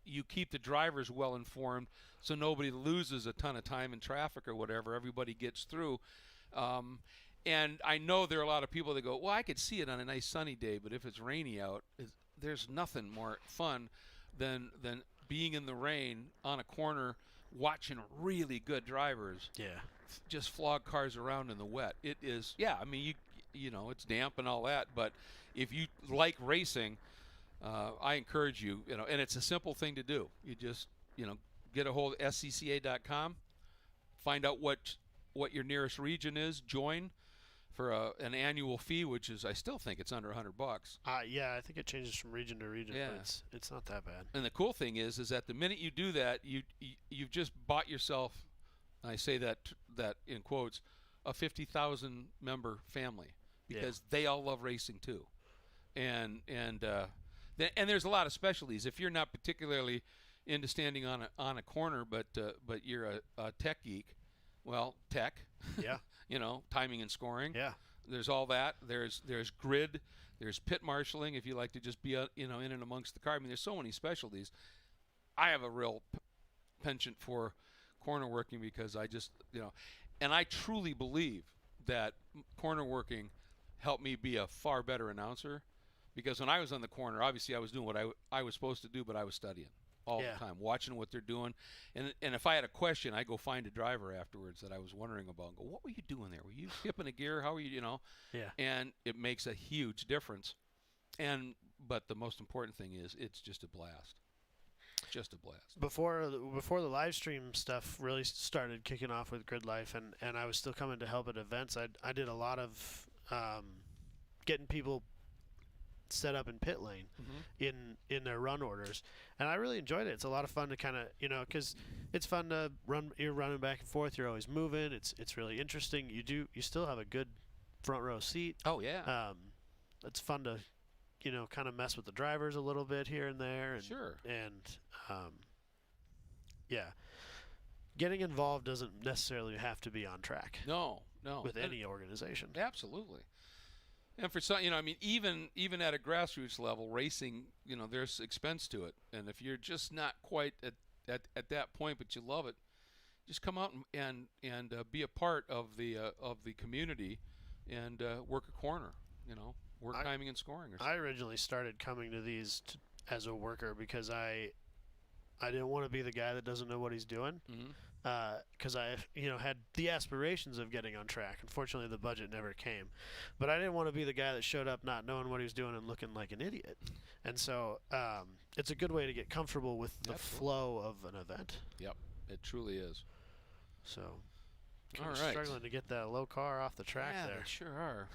you keep the drivers well informed so nobody loses a ton of time in traffic or whatever. Everybody gets through. And I know there are a lot of people that go, well, I could see it on a nice sunny day, but if it's rainy out, there's nothing more fun than being in the rain on a corner watching really good drivers just flog cars around in the wet. It is, I mean, you know, it's damp and all that, but if you like racing, I encourage you, you know, and it's a simple thing to do. You just, you know, get a hold of scca.com, find out what your nearest region is, join for an annual fee, which is, I still think it's under $100. Yeah, I think it changes from region to region, but it's not that bad. And the cool thing is that the minute you do that, you've just bought yourself, and I say that in quotes, a 50,000 member family, because they all love racing too. And there's a lot of specialties. If you're not particularly into standing on a corner, but you're a tech geek, well, tech. Yeah. You know, timing and scoring. Yeah. There's all that. There's grid. There's pit marshaling if you like to just be in and amongst the car. I mean, there's so many specialties. I have a real penchant for corner working because I just, you know, and I truly believe that corner working helped me be a far better announcer, because when I was on the corner, obviously I was doing what I was supposed to do, but I was studying all the time, watching what they're doing. And if I had a question, I go find a driver afterwards that I was wondering about and go, what were you doing there? Were you skipping a gear? How are you, you know? Yeah. And it makes a huge difference. But the most important thing is it's just a blast. Just a blast. Before the live stream stuff really started kicking off with GRIDLIFE, and I was still coming to help at events, I did a lot of getting people set up in pit lane in their run orders, and I really enjoyed it. It's a lot of fun to kind of, you know, because it's fun to run. You're running back and forth. You're always moving. It's really interesting. You still have a good front row seat. Oh yeah. It's fun to, you know, kind of mess with the drivers a little bit here and there. And, sure. And getting involved doesn't necessarily have to be on track. No. With any organization. Absolutely. And for some, you know, I mean, even at a grassroots level, racing, you know, there's expense to it. And if you're just not quite at that point, but you love it, just come out and be a part of the community and work a corner, you know, work timing and scoring. Or something. I originally started coming to these as a worker because I didn't want to be the guy that doesn't know what he's doing. Because I, you know, had the aspirations of getting on track. Unfortunately, the budget never came. But I didn't want to be the guy that showed up not knowing what he was doing and looking like an idiot. And so it's a good way to get comfortable with the flow of an event. Yep, it truly is. So, all right. Struggling to get that low car off the track there. Yeah, they sure are.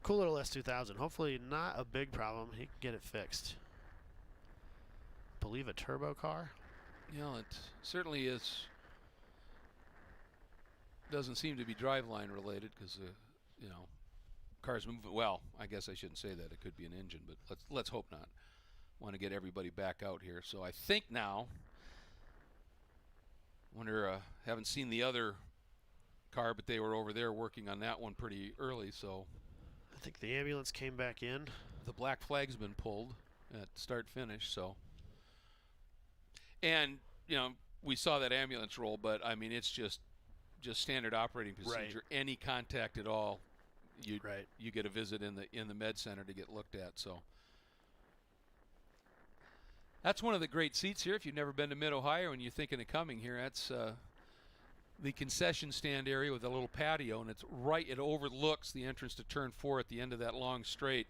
Cool little S2000. Hopefully not a big problem. He can get it fixed. Believe a turbo car? You know, it certainly is. Doesn't seem to be driveline related because, you know, cars moving. Well, I guess I shouldn't say that. It could be an engine, but let's hope not. Want to get everybody back out here. So I think now. Wonder. Haven't seen the other car, but they were over there working on that one pretty early. So I think the ambulance came back in. The black flag's been pulled at start finish. So. And, you know, we saw that ambulance roll, but, I mean, it's just standard operating procedure. Right. Any contact at all, you Right. you get a visit in the med center to get looked at. So that's one of the great seats here. If you've never been to Mid-Ohio and you're thinking of coming here, that's the concession stand area with a little patio, and it overlooks the entrance to turn 4 at the end of that long straight.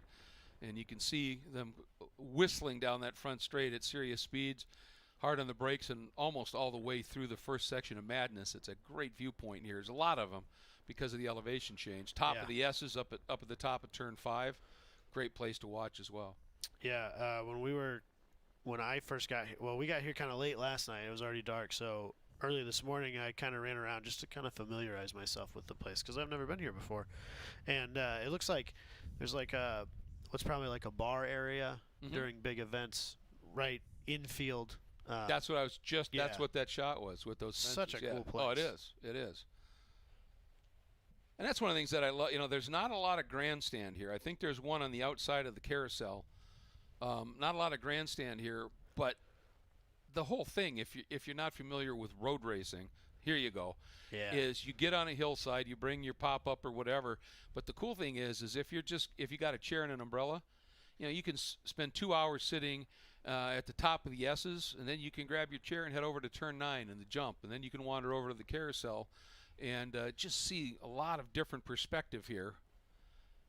And you can see them whistling down that front straight at serious speeds, hard on the brakes, and almost all the way through the first section of Madness. It's a great viewpoint here. There's a lot of them because of the elevation change. Top of the S's up at the top of turn 5. Great place to watch as well. Yeah, when I first got here, well, we got here kind of late last night. It was already dark, so early this morning I kind of ran around just to kind of familiarize myself with the place because I've never been here before. And it looks like there's like what's probably like a bar area during big events right infield. That's what I was just. That's what that shot was with those fences. Such a cool place. Oh, it is. It is. And that's one of the things that I love. You know, there's not a lot of grandstand here. I think there's one on the outside of the carousel. Not a lot of grandstand here, but the whole thing, if you're not familiar with road racing, here you go. Yeah. Is you get on a hillside, you bring your pop up or whatever. But the cool thing is if you got a chair and an umbrella, you know, you can spend 2 hours sitting at the top of the S's, and then you can grab your chair and head over to turn 9 and the jump, and then you can wander over to the carousel and just see a lot of different perspective here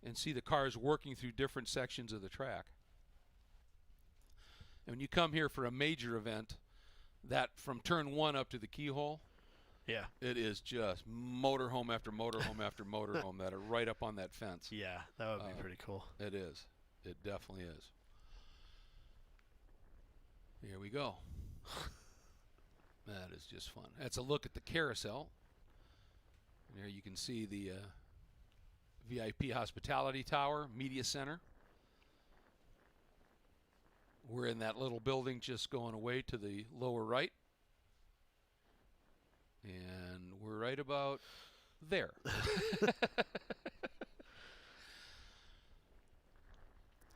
and see the cars working through different sections of the track. And when you come here for a major event, that from turn 1 up to the keyhole, it is just motorhome after motorhome after motorhome that are right up on that fence. Yeah, that would be pretty cool. It is. It definitely is. Here we go. That is just fun. That's a look at the carousel. And here you can see the VIP Hospitality Tower, Media Center. We're in that little building just going away to the lower right. And we're right about there.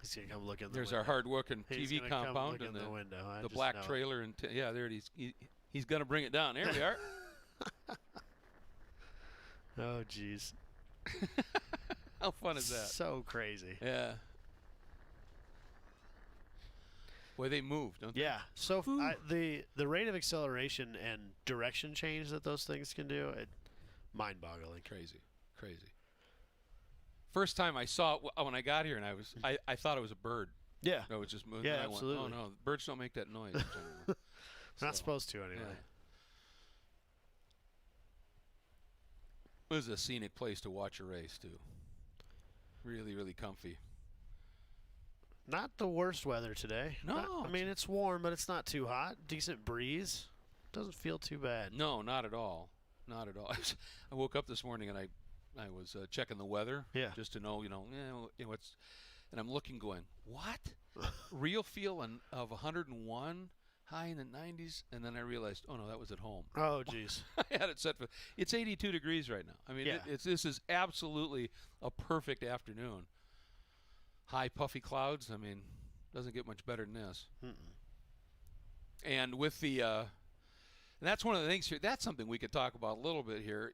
He's going to come look in the There's window. our hard-working He's TV gonna come compound look and in the window. I the just black know it. trailer. And yeah, there it is. He's going to bring it down. There we are. Oh, jeez. How fun is that? So crazy. Yeah. Boy, they move, don't they? Yeah. So the rate of acceleration and direction change that those things can do, mind-boggling. Crazy. First time I saw it when I got here, and I thought it was a bird. Yeah. No, it was just moving. Yeah, I absolutely. went, oh no, birds don't make that noise. Not supposed to anyway. Yeah. It was a scenic place to watch a race too. Really, really comfy. Not the worst weather today. No. I mean, it's warm, but it's not too hot. Decent breeze. Doesn't feel too bad. No, not at all. Not at all. I woke up this morning and I was checking the weather, just to know, what's, and I'm looking, going, what? Real feel of 101, high in the 90s, and then I realized, oh no, that was at home. Oh, jeez. I had it set for. It's 82 degrees right now. I mean, this is absolutely a perfect afternoon. High puffy clouds. I mean, doesn't get much better than this. And with the, and that's one of the things here. That's something we could talk about a little bit here.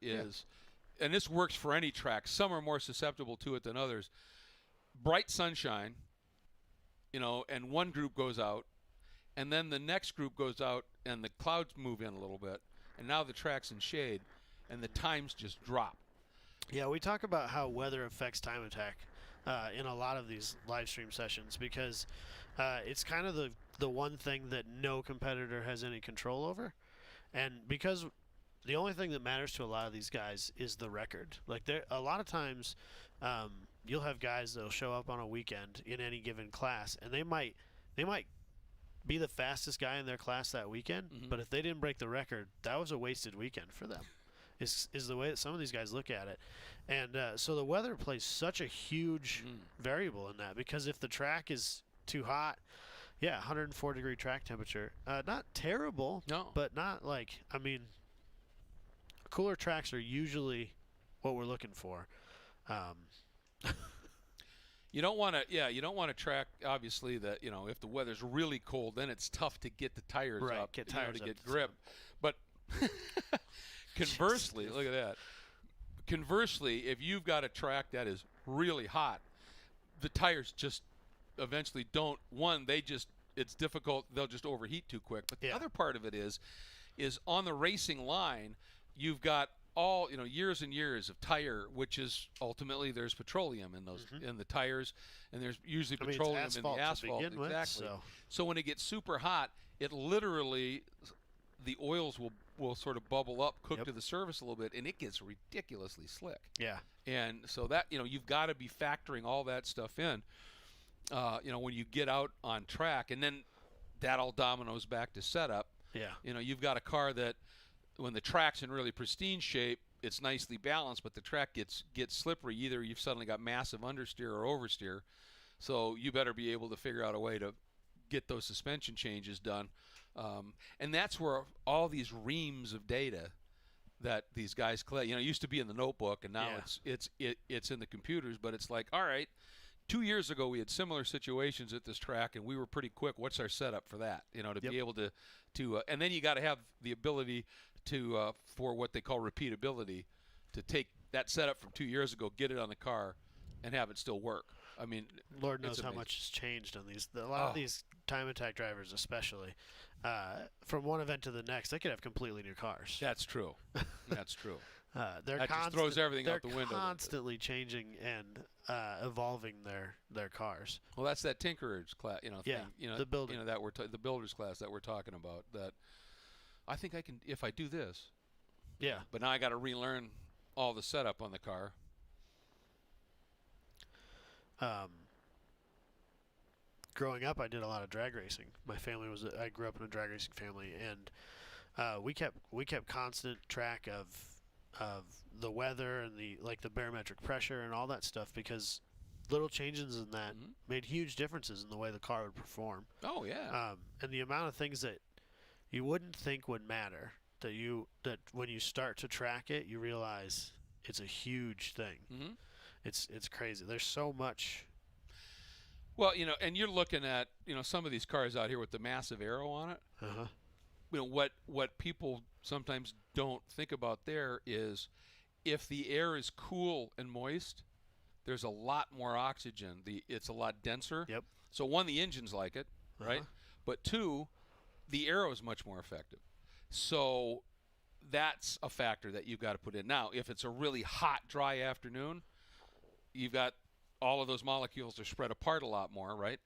And this works for any track. Some are more susceptible to it than others. Bright sunshine, and one group goes out, and then the next group goes out, and the clouds move in a little bit, and now the track's in shade, and the times just drop. Yeah, we talk about how weather affects time attack in a lot of these live stream sessions because it's kind of the one thing that no competitor has any control over, and because the only thing that matters to a lot of these guys is the record. Like a lot of times, you'll have guys that'll show up on a weekend in any given class, and they might be the fastest guy in their class that weekend. But if they didn't break the record, that was a wasted weekend for them. Is the way that some of these guys look at it, and so the weather plays such a huge variable in that because if the track is too hot, 104-degree track temperature, not terrible, but not like cooler tracks are usually what we're looking for. You don't want to, you don't want to track, obviously, that, if the weather's really cold, then it's tough to get the tires up, get tires to up get grip. But conversely, look at that. Conversely, if you've got a track that is really hot, the tires just eventually don't, it's difficult, they'll just overheat too quick. But the other part of it is on the racing line, you've got all years and years of tire, which is ultimately there's petroleum in those in the tires, and there's usually petroleum in the asphalt. Exactly. So when it gets super hot, it literally the oils will sort of bubble up, cook to the surface a little bit, and it gets ridiculously slick. Yeah. And so that you've got to be factoring all that stuff in. When you get out on track, and then that all dominoes back to setup. Yeah. You've got a car that when the track's in really pristine shape, it's nicely balanced, but the track gets slippery. Either you've suddenly got massive understeer or oversteer, so you better be able to figure out a way to get those suspension changes done. And that's where all these reams of data that these guys collect, it used to be in the notebook, and now it's in the computers. But it's like, all right, 2 years ago we had similar situations at this track, and we were pretty quick. What's our setup for that? To be able to and then you got to have the ability to for what they call repeatability, to take that setup from 2 years ago, get it on the car, and have it still work. I mean, Lord knows how much has changed on these. A lot of these time attack drivers, especially, from one event to the next, they could have completely new cars. That's true. That's true. That just throws everything out the window. They're constantly changing and evolving their cars. Well, that's that tinkerers class, thing, the builder. The builders class that we're talking about. That I think I can if I do this. Yeah. But now I got to relearn all the setup on the car. Growing up, I did a lot of drag racing. My family I grew up in a drag racing family, and we kept constant track of the weather and the barometric pressure and all that stuff, because little changes in that made huge differences in the way the car would perform. Oh yeah. And the amount of things that you wouldn't think would matter, that when you start to track it, you realize it's a huge thing. It's crazy. There's so much. Well, and you're looking at some of these cars out here with the massive aero on it. What people sometimes don't think about there is, if the air is cool and moist, there's a lot more oxygen. It's a lot denser. Yep. So one, the engines like it, right? But two, the aero is much more effective. So that's a factor that you've got to put in. Now, if it's a really hot, dry afternoon, you've got all of those molecules are spread apart a lot more, right?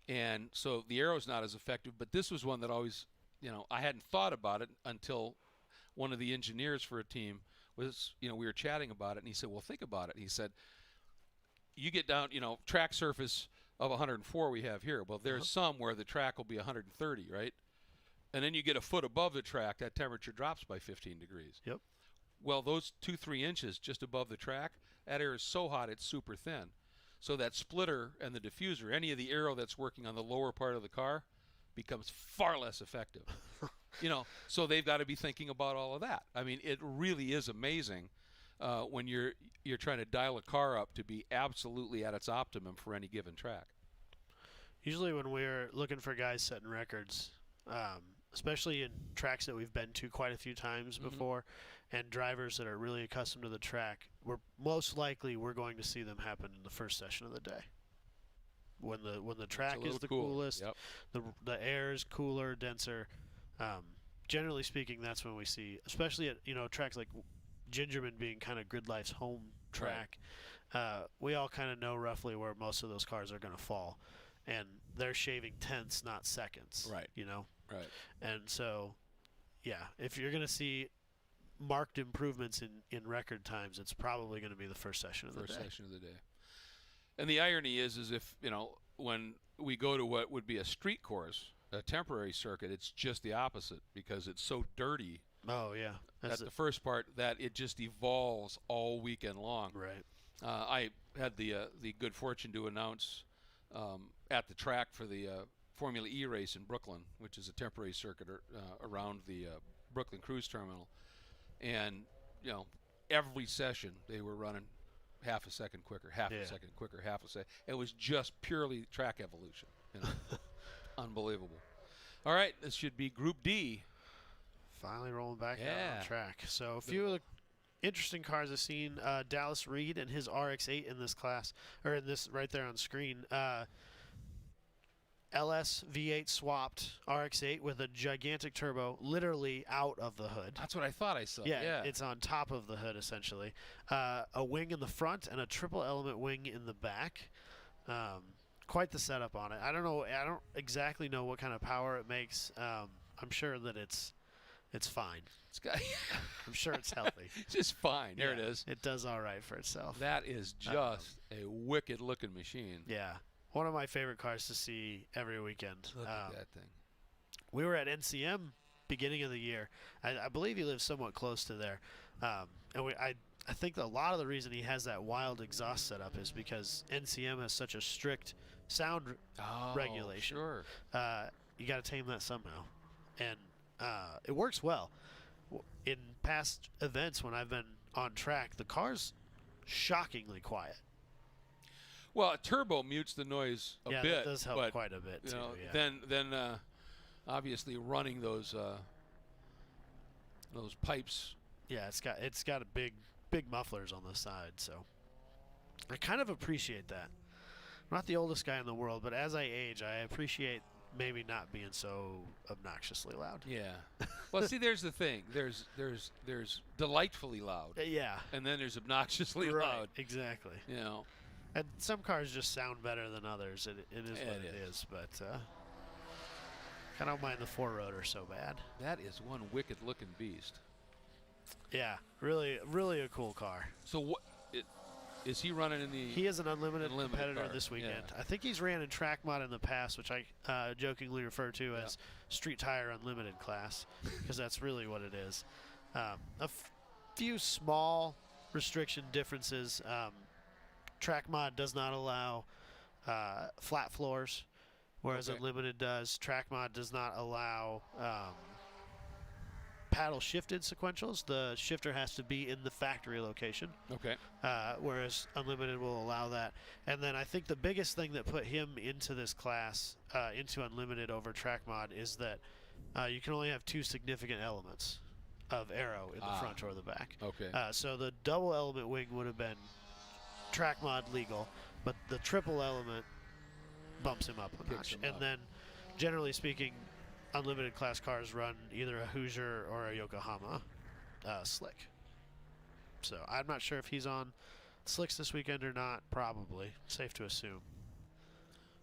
And so the aero's not as effective. But this was one that always, I hadn't thought about it until one of the engineers for a team was, we were chatting about it, and he said, well, think about it. He said, you get down, track surface of 104 we have here. Well, there's some where the track will be 130, right? And then you get a foot above the track, that temperature drops by 15 degrees. Yep. Well, those 2-3 inches just above the track, that air is so hot it's super thin. So that splitter and the diffuser, any of the aero that's working on the lower part of the car, becomes far less effective. So they've got to be thinking about all of that. I mean, it really is amazing when you're trying to dial a car up to be absolutely at its optimum for any given track. Usually when we're looking for guys setting records, especially in tracks that we've been to quite a few times before, and drivers that are really accustomed to the track, we're going to see them happen in the first session of the day. When the track is the coolest, the air is cooler, denser. Generally speaking, that's when we see, especially at tracks like Gingerman being kind of GRIDLIFE's home track. Right. We all kind of know roughly where most of those cars are going to fall, and they're shaving tenths, not seconds. Right. Right. And so, if you're going to see marked improvements in record times, it's probably going to be the first session of the day. And the irony is if when we go to what would be a street course, a temporary circuit, it's just the opposite, because it's so dirty. Oh yeah, that's the first part, that it just evolves all weekend long. Right. I had the good fortune to announce at the track for the Formula E race in Brooklyn, which is a temporary circuit around the Brooklyn Cruise Terminal. And every session they were running half a second quicker, half Yeah. a second quicker, half a second. It was just purely track evolution. You know? Unbelievable. All right, this should be Group D. Finally rolling back out Yeah. on track. So a few of the interesting cars I've seen, Dallas Reed and his RX-8 in this class, or in this right there on screen. LS V8 swapped RX-8 with a gigantic turbo literally out of the hood. That's what I thought I saw. Yeah, it's on top of the hood essentially. A wing in the front and a triple element wing in the back. Quite the setup on it. I don't know. I don't exactly know what kind of power it makes. I'm sure that it's fine. It's got I'm sure it's healthy. just fine. There it Yeah, is. It does all right for itself. That is just a wicked looking machine. Yeah. One of my favorite cars to see every weekend. Look at that thing. We were at NCM beginning of the year. I believe he lives somewhat close to there. And I think a lot of the reason he has that wild exhaust setup is because NCM has such a strict sound regulation. Sure. You got to tame that somehow. And it works well. In past events when I've been on track, the car's shockingly quiet. Well, a turbo mutes the noise a Yeah, bit. that does help but, quite a bit, you too, know, yeah. Then obviously running those pipes. Yeah, it's got a big mufflers on the side, so I kind of appreciate that. I'm not the oldest guy in the world, but as I age, I appreciate maybe not being so obnoxiously loud. Yeah. Well, see, there's the thing. There's delightfully loud. Yeah. And then there's obnoxiously Right, loud. exactly. You know. And some cars just sound better than others. It is what it is, but I don't mind the 4-rotor so bad. That is one wicked looking beast. Yeah, really, really a cool car. So what is he running in the? He is an unlimited competitor car. this weekend. Yeah. I think he's ran in track mod in the past, which I jokingly refer to as Street Tire Unlimited class, because that's really what it is. A few small restriction differences. Track mod does not allow flat floors, whereas Unlimited does. Track mod does not allow paddle shifted sequentials. The shifter has to be in the factory location. Okay. Whereas Unlimited will allow that. And then I think the biggest thing that put him into this class, into Unlimited over track mod, is that you can only have 2 significant elements of aero in the front or the back. Okay. So the double element wing would have been track mod legal, but the triple element bumps him up a notch. And then, generally speaking, Unlimited class cars run either a Hoosier or a Yokohama slick. So I'm not sure if he's on slicks this weekend or not. Probably. Safe to assume.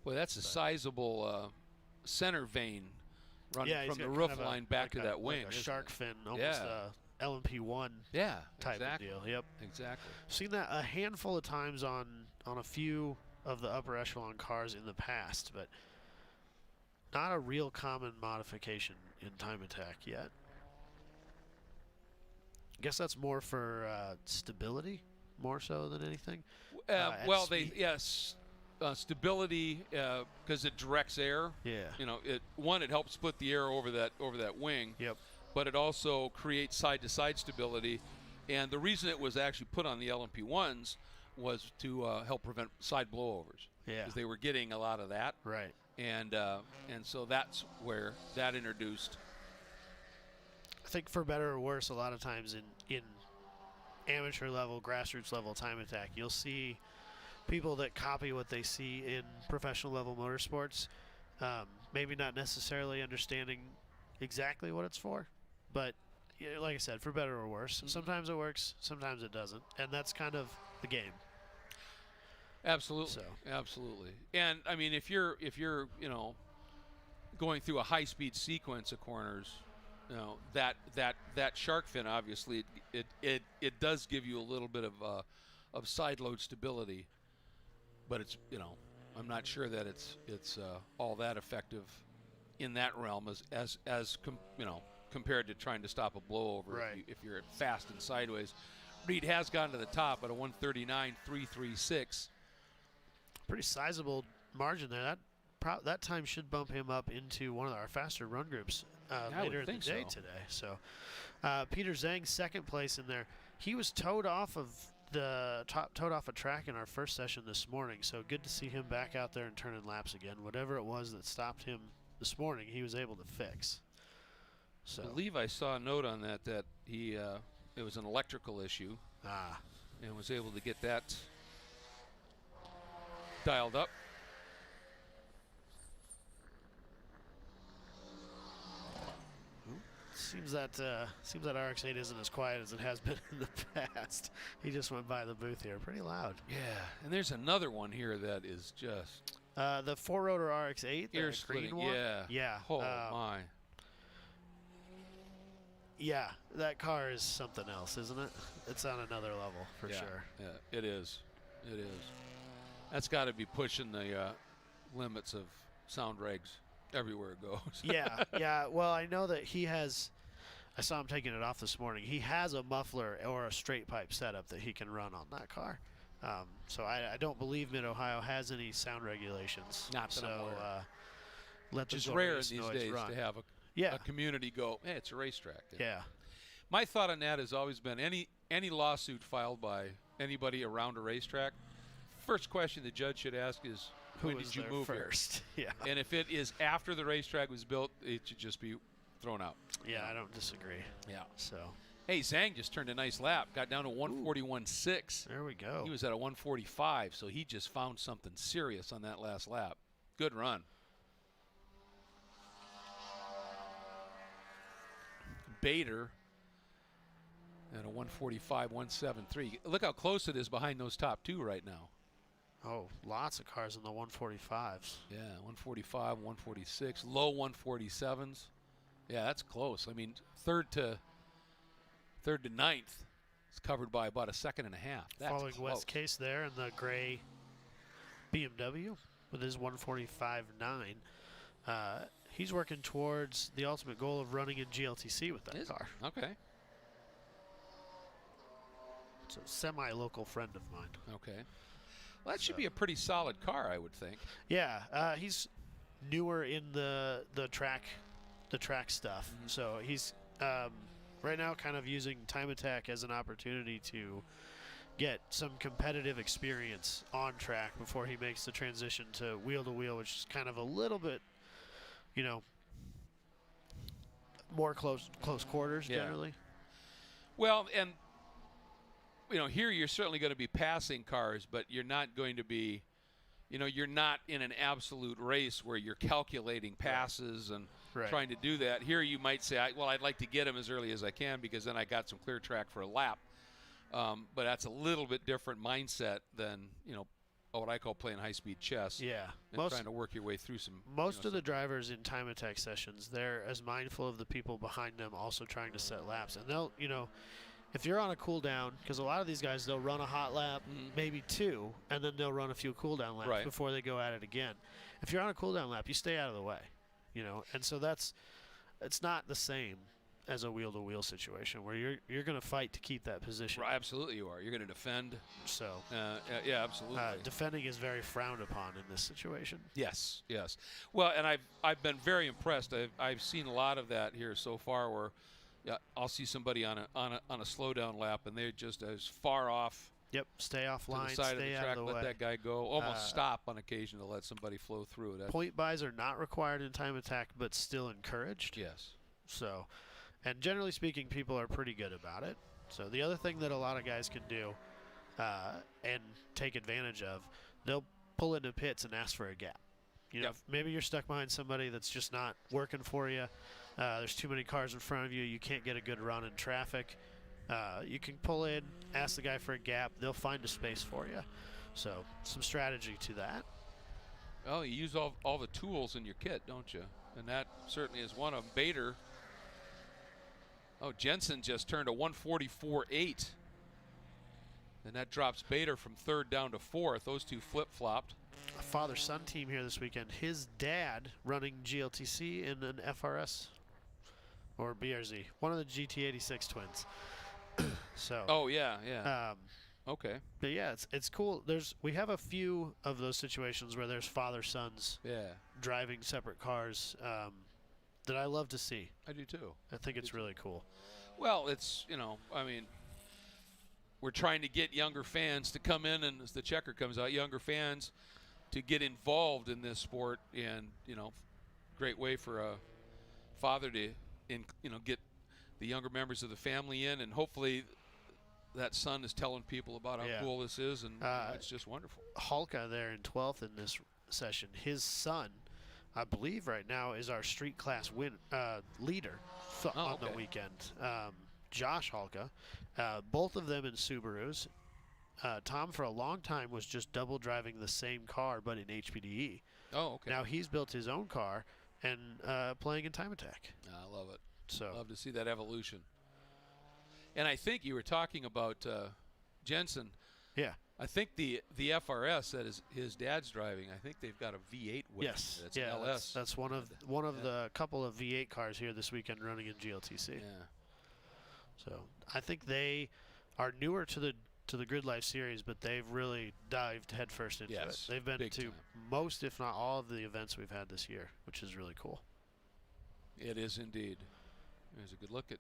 Well, that's a sizable center vein running from the roof line back to that wing. Like a shark fin, almost a LMP1 type of deal. Yep. Exactly. Seen that a handful of times on a few of the upper echelon cars in the past, but not a real common modification in time attack yet. I guess that's more for stability, more so than anything. Well, stability because it directs air. Yeah. You know, it helps split the air over that wing. Yep. But it also creates side-to-side stability, and the reason it was actually put on the LMP1s was to help prevent side blowovers. Yeah. Because they were getting a lot of that. Right. And so that's where that introduced. I think for better or worse, a lot of times in amateur level, grassroots level time attack, you'll see people that copy what they see in professional level motorsports, maybe not necessarily understanding exactly what it's for, but like I said, for better or worse, sometimes it works, sometimes it doesn't, and that's kind of the game. Absolutely, absolutely. And I mean, if you're going through a high-speed sequence of corners, that shark fin, obviously it does give you a little bit of side load stability, but it's I'm not sure that it's all that effective in that realm as compared to trying to stop a blowover. Right. If you're fast and sideways. Reed has gone to the top at a 139.336. Pretty sizable margin there. That time should bump him up into one of our faster run groups later in the day today. So Peter Zhang, second place in there. He was towed off of towed off a track in our first session this morning, so good to see him back out there and turning laps again. Whatever it was that stopped him this morning, he was able to fix. So I believe I saw a note on that he it was an electrical issue. And was able to get that dialed up. Seems that RX-8 isn't as quiet as it has been in the past. He just went by the booth here, pretty loud. Yeah, and there's another one here that is just the 4-rotor RX-8, ear the splitting. green one. Yeah, Yeah. Oh my. Yeah, that car is something else, isn't it? It's on another level for sure. Yeah, it is. It is. That's got to be pushing the limits of sound regs everywhere it goes. Yeah. Well, I know that he has. I saw him taking it off this morning. He has a muffler or a straight pipe setup that he can run on that car. So I don't believe Mid-Ohio has any sound regulations. Not that I'm aware. Let Which is the rare in race these noise days run. to have a community go, hey, it's a racetrack. Yeah. My thought on that has always been any lawsuit filed by anybody around a racetrack, first question the judge should ask is, when did you move first? here? Yeah. And if it is after the racetrack was built, it should just be thrown out. Yeah, I don't disagree. Yeah. So. Hey, Zhang just turned a nice lap, got down to 141.6. There we go. He was at a 145, so he just found something serious on that last lap. Good run. Bader at a 145.173. Look how close it is behind those top two right now. Oh, lots of cars in the 145s. Yeah, 145, 146, low 147s. Yeah, that's close. I mean, third to ninth is covered by about a second and a half. That's Following close. West Case there in the gray BMW with his 145.9. He's working towards the ultimate goal of running in GLTC with that car. Okay. It's a semi-local friend of mine. Okay. Well, that should be a pretty solid car, I would think. Yeah, he's newer in the track stuff. Mm-hmm. So he's right now kind of using Time Attack as an opportunity to get some competitive experience on track before he makes the transition to wheel-to-wheel, which is kind of a little bit, more close quarters generally. Well, and here you're certainly going to be passing cars, but you're not going to be, you're not in an absolute race where you're calculating passes and trying to do that. Here you might say, well, I'd like to get him as early as I can because then I got some clear track for a lap. But that's a little bit different mindset than, what I call playing high-speed chess. Yeah. And trying to work your way through some. Most of the drivers in Time Attack sessions, they're as mindful of the people behind them also trying to set laps. And they'll, if you're on a cool down, because a lot of these guys, they'll run a hot lap, maybe two, and then they'll run a few cool down laps before they go at it again. If you're on a cool down lap, you stay out of the way, and so it's not the same as a wheel-to-wheel situation where you're going to fight to keep that position. Right, absolutely you are. You're going to defend. So yeah, absolutely. Defending is very frowned upon in this situation. Yes. Well, and I've been very impressed. I've seen a lot of that here so far where I'll see somebody on a slow down lap and they're just as far off. Yep, stay offline, to the side stay of the track, out of the let way. that guy go. Almost stop on occasion to let somebody flow through it. Point buys are not required in Time Attack, but still encouraged. Yes. So, and generally speaking, people are pretty good about it. So the other thing that a lot of guys can do and take advantage of, they'll pull into pits and ask for a gap. Maybe you're stuck behind somebody that's just not working for you. There's too many cars in front of you. You can't get a good run in traffic. You can pull in, ask the guy for a gap. They'll find a space for you. So some strategy to that. Well, you use all the tools in your kit, don't you? And that certainly is one of them. Bader. Oh, Jensen just turned a 144.8. And that drops Bader from third down to fourth. Those two flip-flopped. A father-son team here this weekend. His dad running GLTC in an FRS or BRZ. One of the GT86 twins. So. Oh, yeah. Okay. But yeah, it's cool. We have a few of those situations where there's father-sons driving separate cars that I love to see. I do too. I think it's really cool. Well, it's, we're trying to get younger fans to come in, and as the checker comes out, younger fans to get involved in this sport, and great way for a father to get the younger members of the family in, and hopefully that son is telling people about how cool this is, and it's just wonderful. Halka there in 12th in this session. His son, I believe right now, is our street class leader on the weekend. Josh Halka, both of them in Subarus. Tom for a long time was just double driving the same car but in HPDE. Oh, okay. Now he's built his own car and playing in Time Attack. I love it. So love to see that evolution. And I think you were talking about Jensen. Yeah. I think the FRS that his dad's driving, I think they've got a V8 with yes. it. That's yeah, an LS. that's one of the couple of V8 cars here this weekend running in GLTC. Yeah. So I think they are newer to the GridLife series, but they've really dived headfirst into it. They've been to most, if not all, of the events we've had this year, which is really cool. It is indeed. There's a good look at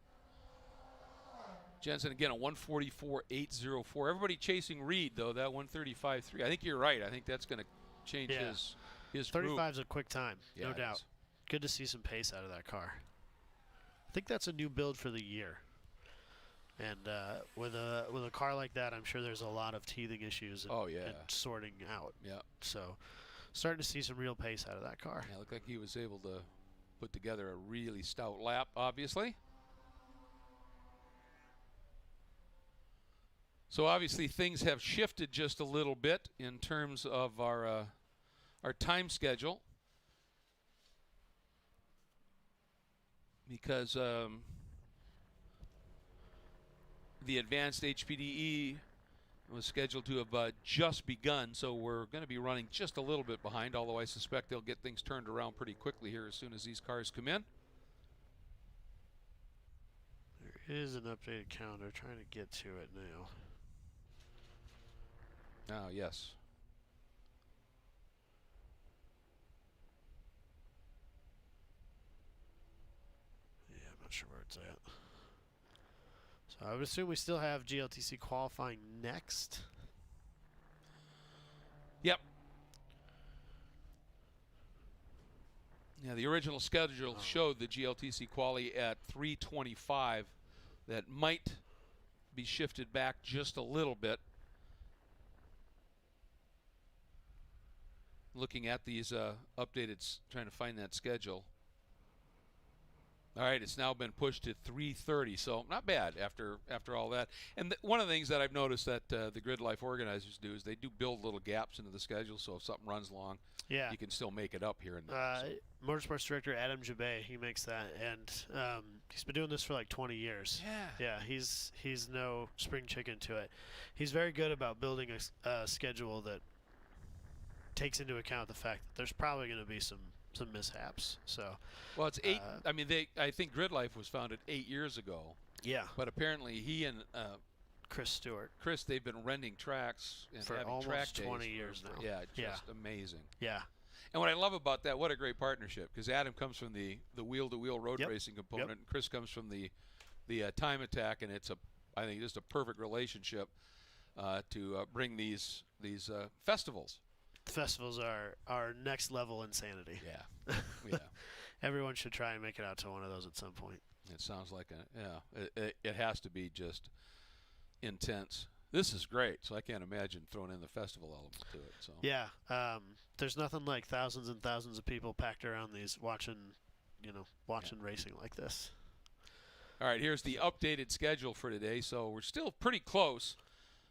Jensen again, a 144.804. Everybody chasing Reed, though, that 135.3. I think you're right. I think that's going to change his 35 is a quick time, no doubt. Is. Good to see some pace out of that car. I think that's a new build for the year. And with a car like that, I'm sure there's a lot of teething issues and sorting out. Yeah. So starting to see some real pace out of that car. Yeah, looked like he was able to put together a really stout lap, obviously. So obviously things have shifted just a little bit in terms of our time schedule, because the advanced HPDE was scheduled to have just begun, so we're going to be running just a little bit behind, although I suspect they'll get things turned around pretty quickly here as soon as these cars come in. There is an updated calendar, trying to get to it now. Oh, yes. Yeah, I'm not sure where it's at. So I would assume we still have GLTC qualifying next. Yep. Yeah, the original schedule showed the GLTC quali at 3:25. That might be shifted back just a little bit. Looking at these updated, trying to find that schedule. All right, it's now been pushed to 3:30, so not bad after all that. And one of the things that I've noticed that the GridLife organizers do is they do build little gaps into the schedule, so if something runs long, you can still make it up here and there. Motorsports director Adam Jabay, he makes that, and he's been doing this for like 20 years. Yeah, he's no spring chicken to it. He's very good about building a schedule that takes into account the fact that there's probably going to be some mishaps. So, well, it's 8. I mean, I think GridLife was founded 8 years ago. Yeah. But apparently he and Chris Stewart, they've been renting tracks and for having almost track days 20 years now. Yeah, just amazing. Yeah. And what I love about that, what a great partnership, because Adam comes from the wheel-to-wheel road racing component, and Chris comes from the time attack, and it's I think just a perfect relationship to bring these festivals. Festivals are next level insanity. Yeah. Yeah. Everyone should try and make it out to one of those at some point. It sounds like it has to be just intense. This is great, so I can't imagine throwing in the festival element to it. So yeah, there's nothing like thousands and thousands of people packed around these watching racing like this. All right, here's the updated schedule for today. So we're still pretty close.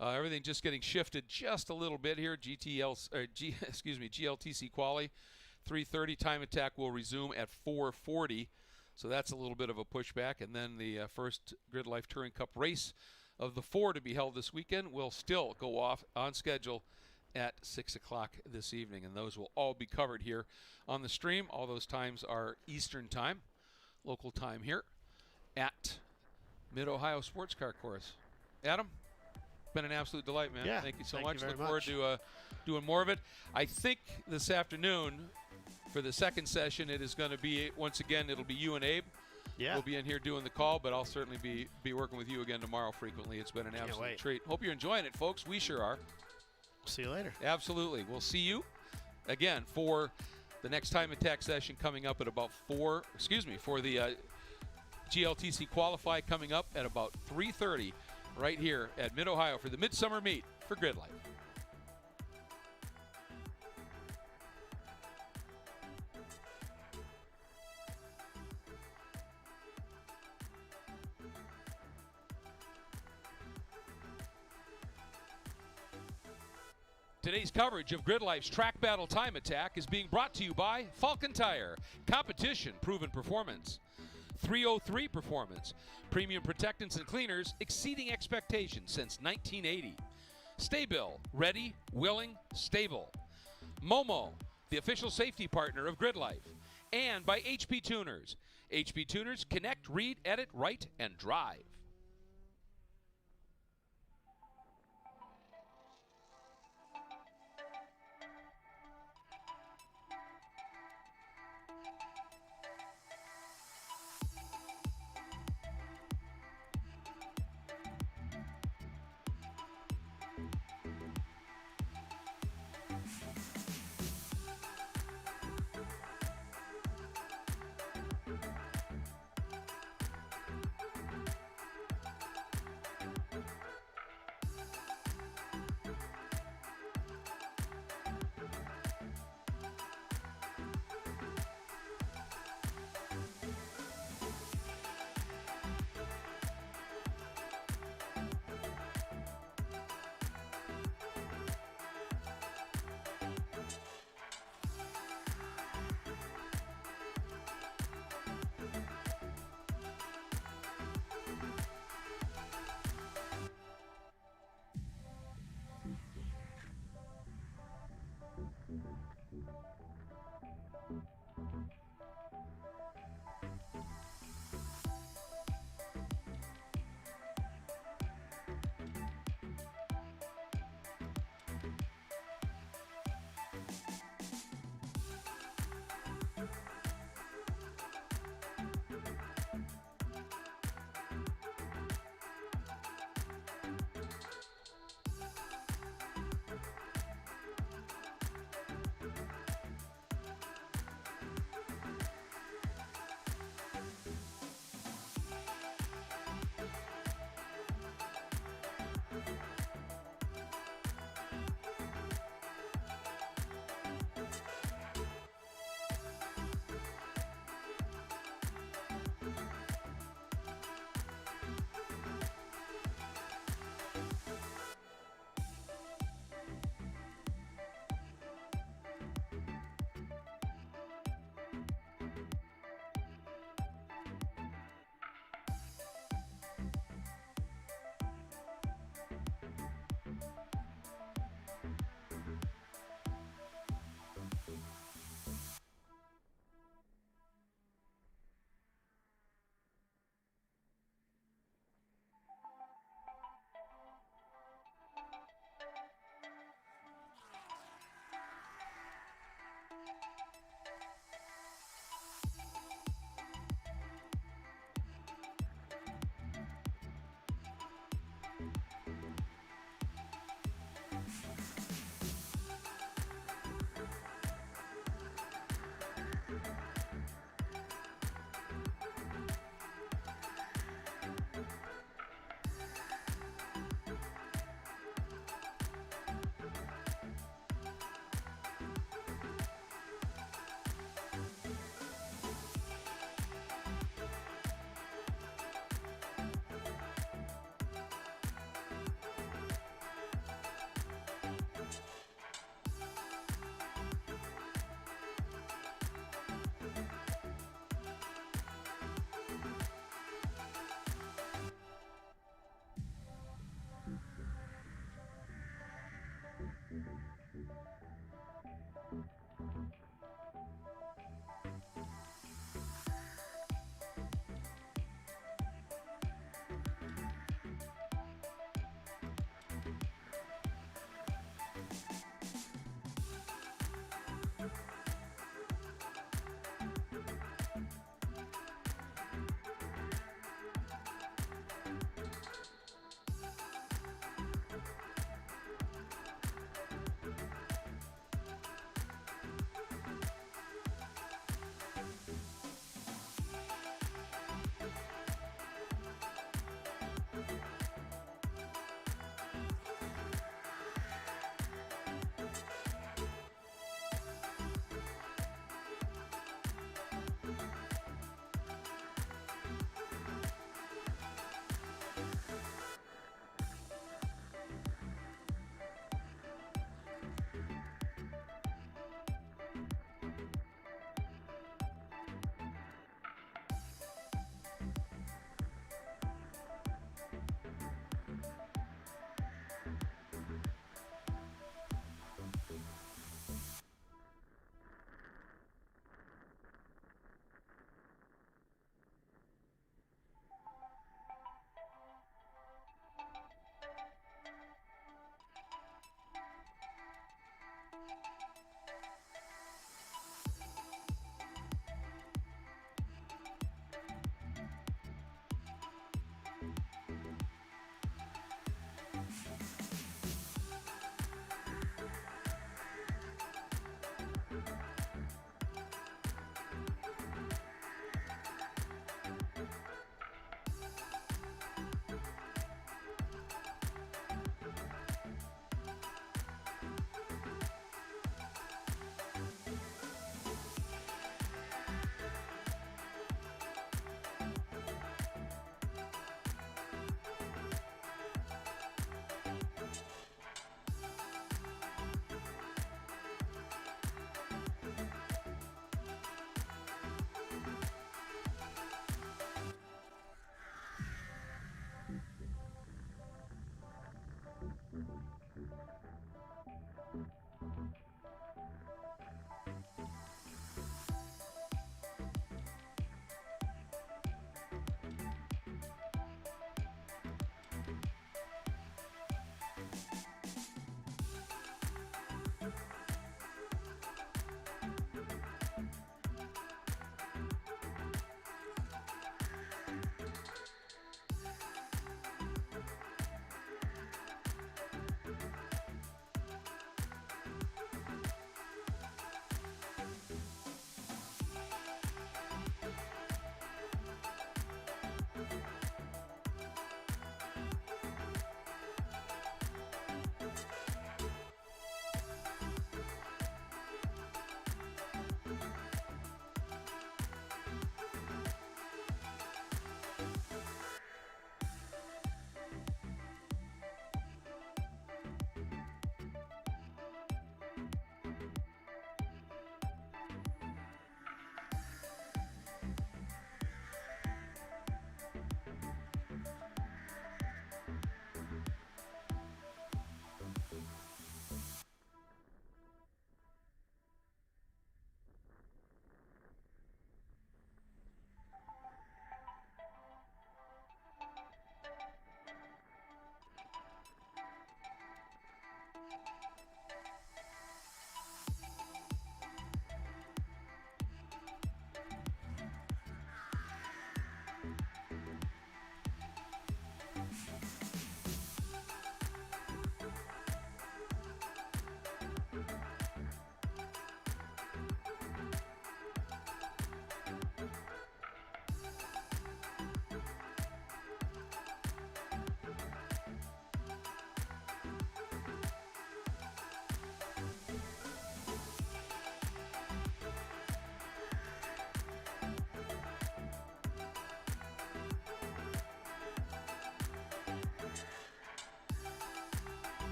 Everything just getting shifted just a little bit here. GLTC quali, 3:30. Time attack will resume at 4:40. So that's a little bit of a pushback. And then the first GridLife Touring Cup race of the 4 to be held this weekend will still go off on schedule at 6 o'clock this evening. And those will all be covered here on the stream. All those times are Eastern time, local time here at Mid-Ohio Sports Car Course. Adam? Been an absolute delight, man. Yeah, thank you so thank much. you very Look forward to doing more of it. I think this afternoon for the second session it is going to be, once again, it'll be you and Abe Yeah. will be in here doing the call, but I'll certainly be working with you again tomorrow frequently. It's been an absolute treat. Hope you're enjoying it, folks. We sure are. See you later. Absolutely. We'll see you again for the next time attack session coming up at about for the GLTC Qualify coming up at about 3:30 right here at Mid-Ohio for the Midsummer Meet for Grid Life. Today's coverage of Grid Life's Track Battle Time Attack is being brought to you by Falken Tire. Competition, proven performance. 303 Performance. Premium protectants and cleaners exceeding expectations since 1980. STA-BIL. Ready, willing, stable. MOMO, the official safety partner of Grid Life. And by HP Tuners. HP Tuners connect, read, edit, write, and drive.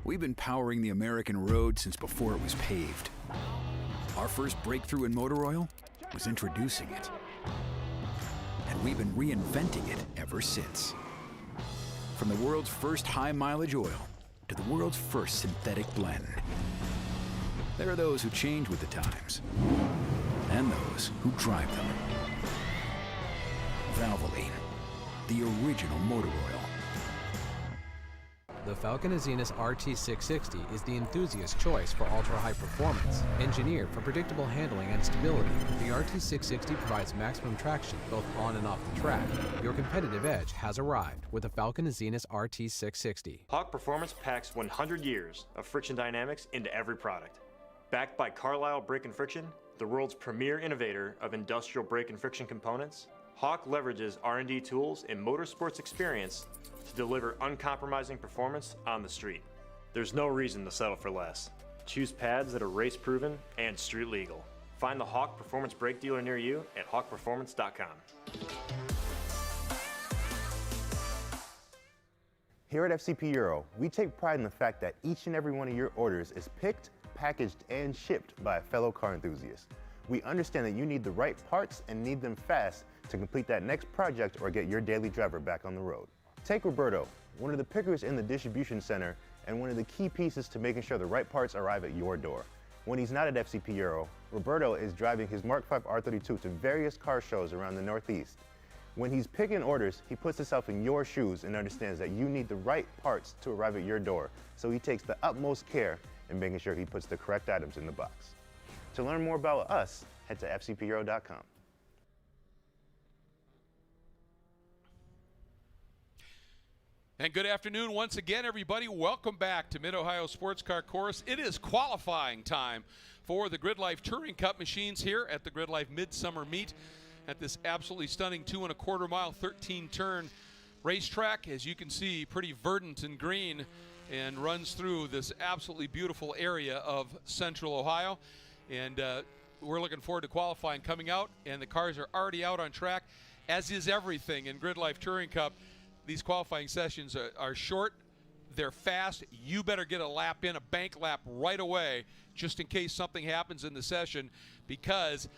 We've been powering the American road since before it was paved. Our first breakthrough in motor oil was introducing it. And we've been reinventing it ever since. From the world's first high-mileage oil to the world's first synthetic blend. There are those who change with the times, and those who drive them. Valvoline, the original motor oil. The Falken Azenis RT660 is the enthusiast choice for ultra-high performance. Engineered for predictable handling and stability, the RT660 provides maximum traction both on and off the track. Your competitive edge has arrived with the Falken Azenis RT660. Hawk Performance packs 100 years of friction dynamics into every product. Backed by Carlisle Brake and Friction, the world's premier innovator of industrial brake and friction components, Hawk leverages R&D tools and motorsports experience to deliver uncompromising performance on the street. There's no reason to settle for less. Choose pads that are race proven and street legal. Find the Hawk Performance brake dealer near you at hawkperformance.com. Here at FCP Euro, we take pride in the fact that each and every one of your orders is picked, packaged, and shipped by a fellow car enthusiast. We understand that you need the right parts and need them fast to complete that next project or get your daily driver back on the road. Take Roberto, one of the pickers in the distribution center and one of the key pieces to making sure the right parts arrive at your door. When he's not at FCP Euro, Roberto is driving his Mark V R32 to various car shows around the Northeast. When he's picking orders, he puts himself in your shoes and understands that you need the right parts to arrive at your door, so he takes the utmost care in making sure he puts the correct items in the box. To learn more about us, head to fcpeuro.com. And good afternoon once again, everybody. Welcome back to Mid-Ohio Sports Car Course. It is qualifying time for the GRIDLIFE Touring Cup machines here at the GRIDLIFE Midsummer Meet at this absolutely stunning 2.25 mile, 13-turn racetrack. As you can see, pretty verdant and green, and runs through this absolutely beautiful area of Central Ohio. And we're looking forward to qualifying coming out, and the cars are already out on track, as is everything in GRIDLIFE Touring Cup. These qualifying sessions are short, they're fast. You better get a lap in, a bank lap right away, just in case something happens in the session, because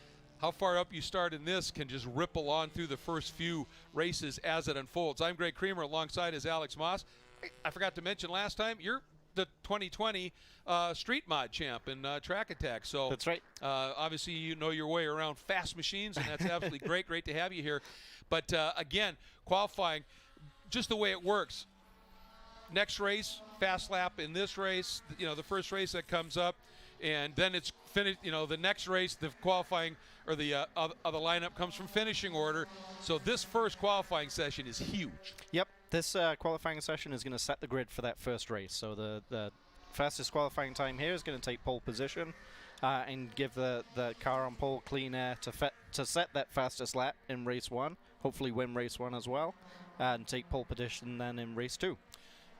how far up you start in this can just ripple on through the first few races as it unfolds. I'm Greg Creamer, alongside is Alex Moss. I forgot to mention last time, you're the 2020 Street Mod champ in Track Attack. So that's right. Obviously, you know your way around fast machines, and that's absolutely great to have you here. But again, qualifying, just the way it works. Next race, fast lap in this race, you know, the first race that comes up, and then it's finished. You know, the next race, the qualifying or the other lineup comes from finishing order. So this first qualifying session is huge. Yep, this qualifying session is going to set the grid for that first race. So the fastest qualifying time here is going to take pole position and give the car on pole clean air to set that fastest lap in race one. Hopefully win race one as well, and take pole position then in race two.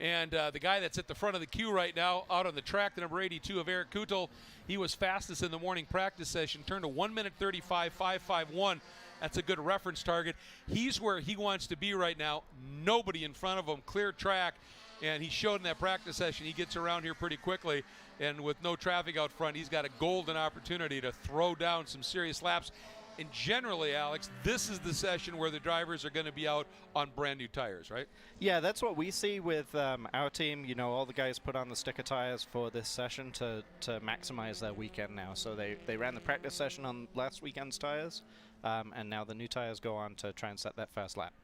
And the guy that's at the front of the queue right now, out on the track, the number 82 of Eric Kutel, he was fastest in the morning practice session, turned a 1:35.551. That's a good reference target. He's where he wants to be right now. Nobody in front of him, clear track, and he showed in that practice session he gets around here pretty quickly, and with no traffic out front, he's got a golden opportunity to throw down some serious laps. And generally, Alex, this is the session where the drivers are going to be out on brand new tires, right? Yeah, that's what we see with our team. You know, all the guys put on the sticker tires for this session to maximize their weekend now. So they ran the practice session on last weekend's tires, and now the new tires go on to try and set that fast lap.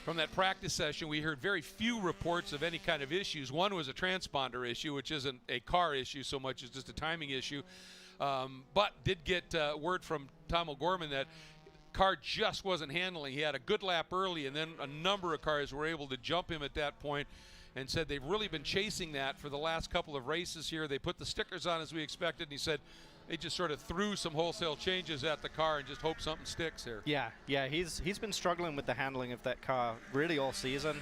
From that practice session, we heard very few reports of any kind of issues. One was a transponder issue, which isn't a car issue so much as just a timing issue. But did get word from Tom O'Gorman that car just wasn't handling. He had a good lap early, and then a number of cars were able to jump him at that point, and said they've really been chasing that for the last couple of races here. They put the stickers on as we expected, and he said they just sort of threw some wholesale changes at the car and just hope something sticks here. Yeah, he's been struggling with the handling of that car really all season.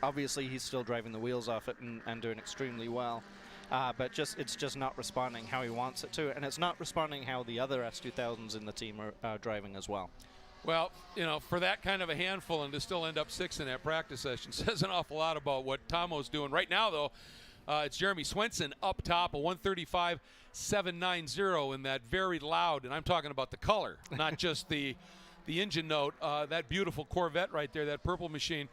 Obviously, he's still driving the wheels off it and doing extremely well. But it's just not responding how he wants it to, and it's not responding how the other S2000s in the team are driving as well. Well, you know, for that kind of a handful and to still end up 6th in that practice session says an awful lot about what Tomo's doing. Right now, though, It's Jeremy Swenson up top, a 135.790 in that very loud, and I'm talking about the color, not just the engine note. That beautiful Corvette right there, that purple machine.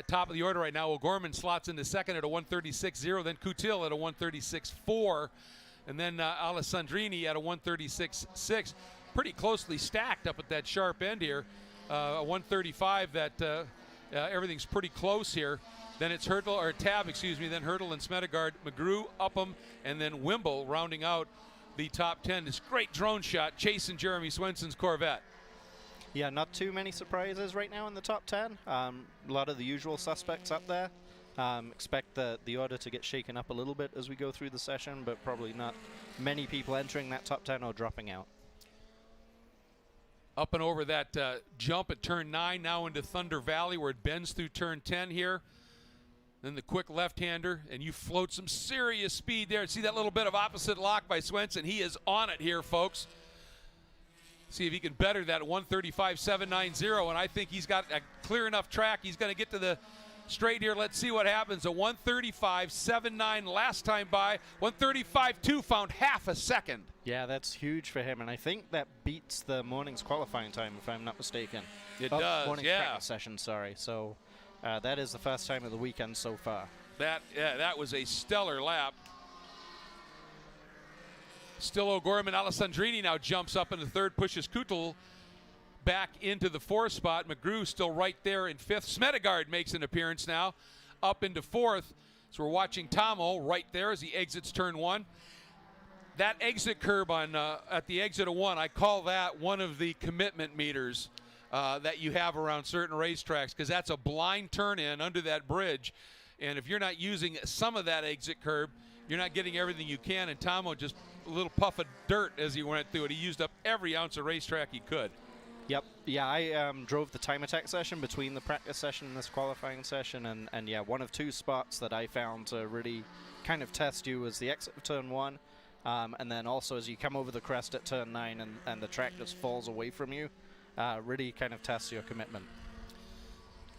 Top of the order right now. O'Gorman slots into second at a 136.0, then Coutil at a 136.4, and then Alessandrini at a 136.6. Pretty closely stacked up at that sharp end here. A 135 that everything's pretty close here. Then it's Hurtle, or Tab, excuse me, then Hurtle and Smedegaard, McGrew, Upham, and then Wimble rounding out the top 10. This great drone shot chasing Jeremy Swenson's Corvette. Yeah, not too many surprises right now in the top 10. A lot of the usual suspects up there. Expect the order to get shaken up a little bit as we go through the session, but probably not many people entering that top 10 or dropping out. Up and over that jump at turn 9, now into Thunder Valley where it bends through turn 10 here. Then the quick left-hander, and you float some serious speed there. See that little bit of opposite lock by Swenson? He is on it here, folks. See if he can better that 135.790, and I think he's got a clear enough track. He's going to get to the straight here. Let's see what happens. A 135.79 last time by. 135.2 found half a second. Yeah, that's huge for him, and I think that beats the morning's qualifying time, if I'm not mistaken. It does, morning's yeah. practice session, sorry. So that is the first time of the weekend so far. That was a stellar lap. Still O'Gorman. Alessandrini now jumps up into third, pushes Coutil back into the fourth spot. McGrew still right there in fifth. Smedegaard makes an appearance now, up into fourth. So we're watching Tomo right there as he exits turn 1. That exit curb on at the exit of 1, I call that one of the commitment meters that you have around certain racetracks, because that's a blind turn in under that bridge. And if you're not using some of that exit curb, you're not getting everything you can. And Tomo just a little puff of dirt as he went through it. He used up every ounce of racetrack he could. Yep. Yeah, I drove the time attack session between the practice session and this qualifying session, and yeah, one of two spots that I found to really kind of test you was the exit of turn 1, and then also as you come over the crest at turn 9 and the track just falls away from you, really kind of tests your commitment.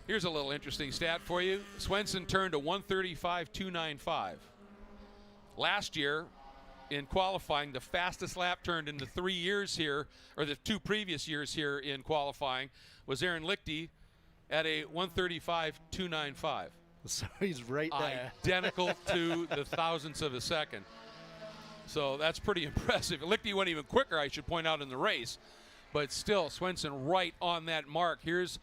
Here's a little interesting stat for you. Swenson turned a 135.295. Last year, in qualifying, the fastest lap turned in the 3 years here, or the 2 previous years here in qualifying, was Aaron Lichty at a 135.295. So he's right there. Identical to the thousandths of a second. So that's pretty impressive. Lichty went even quicker, I should point out, in the race. But still, Swenson right on that mark. Here's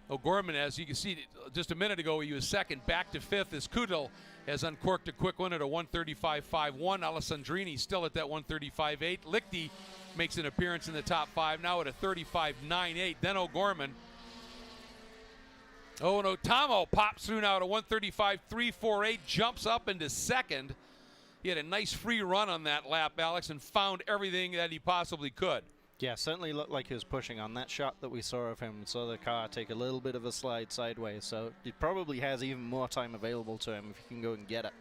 O'Gorman, as you can see just a minute ago, he was second. Back to fifth as Coutil has uncorked a quick one at a 135.51. Alessandrini still at that 135.8. Lichty makes an appearance in the top 5 now at a 35.98. Then O'Gorman. Oh no, Tomo pops through now at a 135.348, jumps up into second. He had a nice free run on that lap, Alex, and found everything that he possibly could. Yeah, certainly looked like he was pushing on that shot that we saw of him. Saw the car take a little bit of a slide sideways, so it probably has even more time available to him if he can go and get it.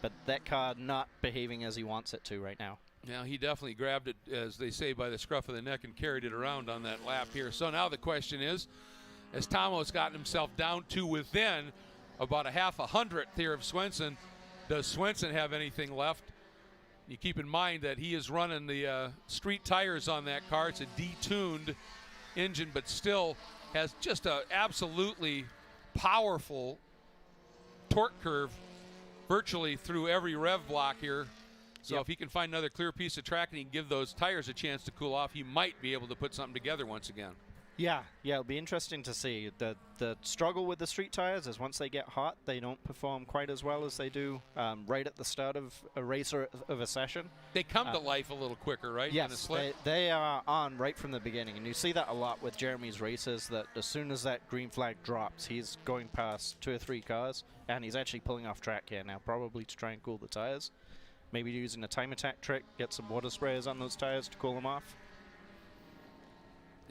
But that car not behaving as he wants it to right now. Yeah, he definitely grabbed it, as they say, by the scruff of the neck and carried it around on that lap here. So now the question is, as Tomo's gotten himself down to within about a half a hundredth here of Swenson, does Swenson have anything left? You keep in mind that he is running the street tires on that car. It's a detuned engine, but still has just an absolutely powerful torque curve virtually through every rev block here. So if he can find another clear piece of track and he can give those tires a chance to cool off, he might be able to put something together once again. Yeah, it'll be interesting to see. The struggle with the street tires is once they get hot, they don't perform quite as well as they do right at the start of a race or of a session. They come to life a little quicker, right? Yes, they are on right from the beginning, and you see that a lot with Jeremy's races, that as soon as that green flag drops, he's going past 2 or 3 cars, and he's actually pulling off track here now, probably to try and cool the tires. Maybe using a time attack trick, get some water sprayers on those tires to cool them off.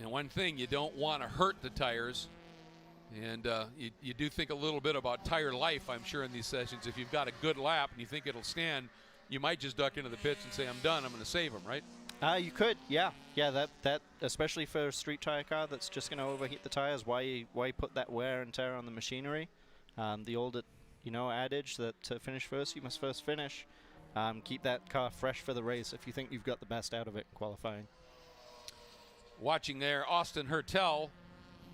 And one thing, you don't want to hurt the tires. And you do think a little bit about tire life, I'm sure, in these sessions. If you've got a good lap and you think it'll stand, you might just duck into the pits and say, I'm done, I'm going to save them, right? You could, yeah. Yeah, that especially for a street tire car that's just going to overheat the tires, why put that wear and tear on the machinery? The old adage that to finish first, you must first finish. Keep that car fresh for the race if you think you've got the best out of it in qualifying. Watching there, Austin Hertel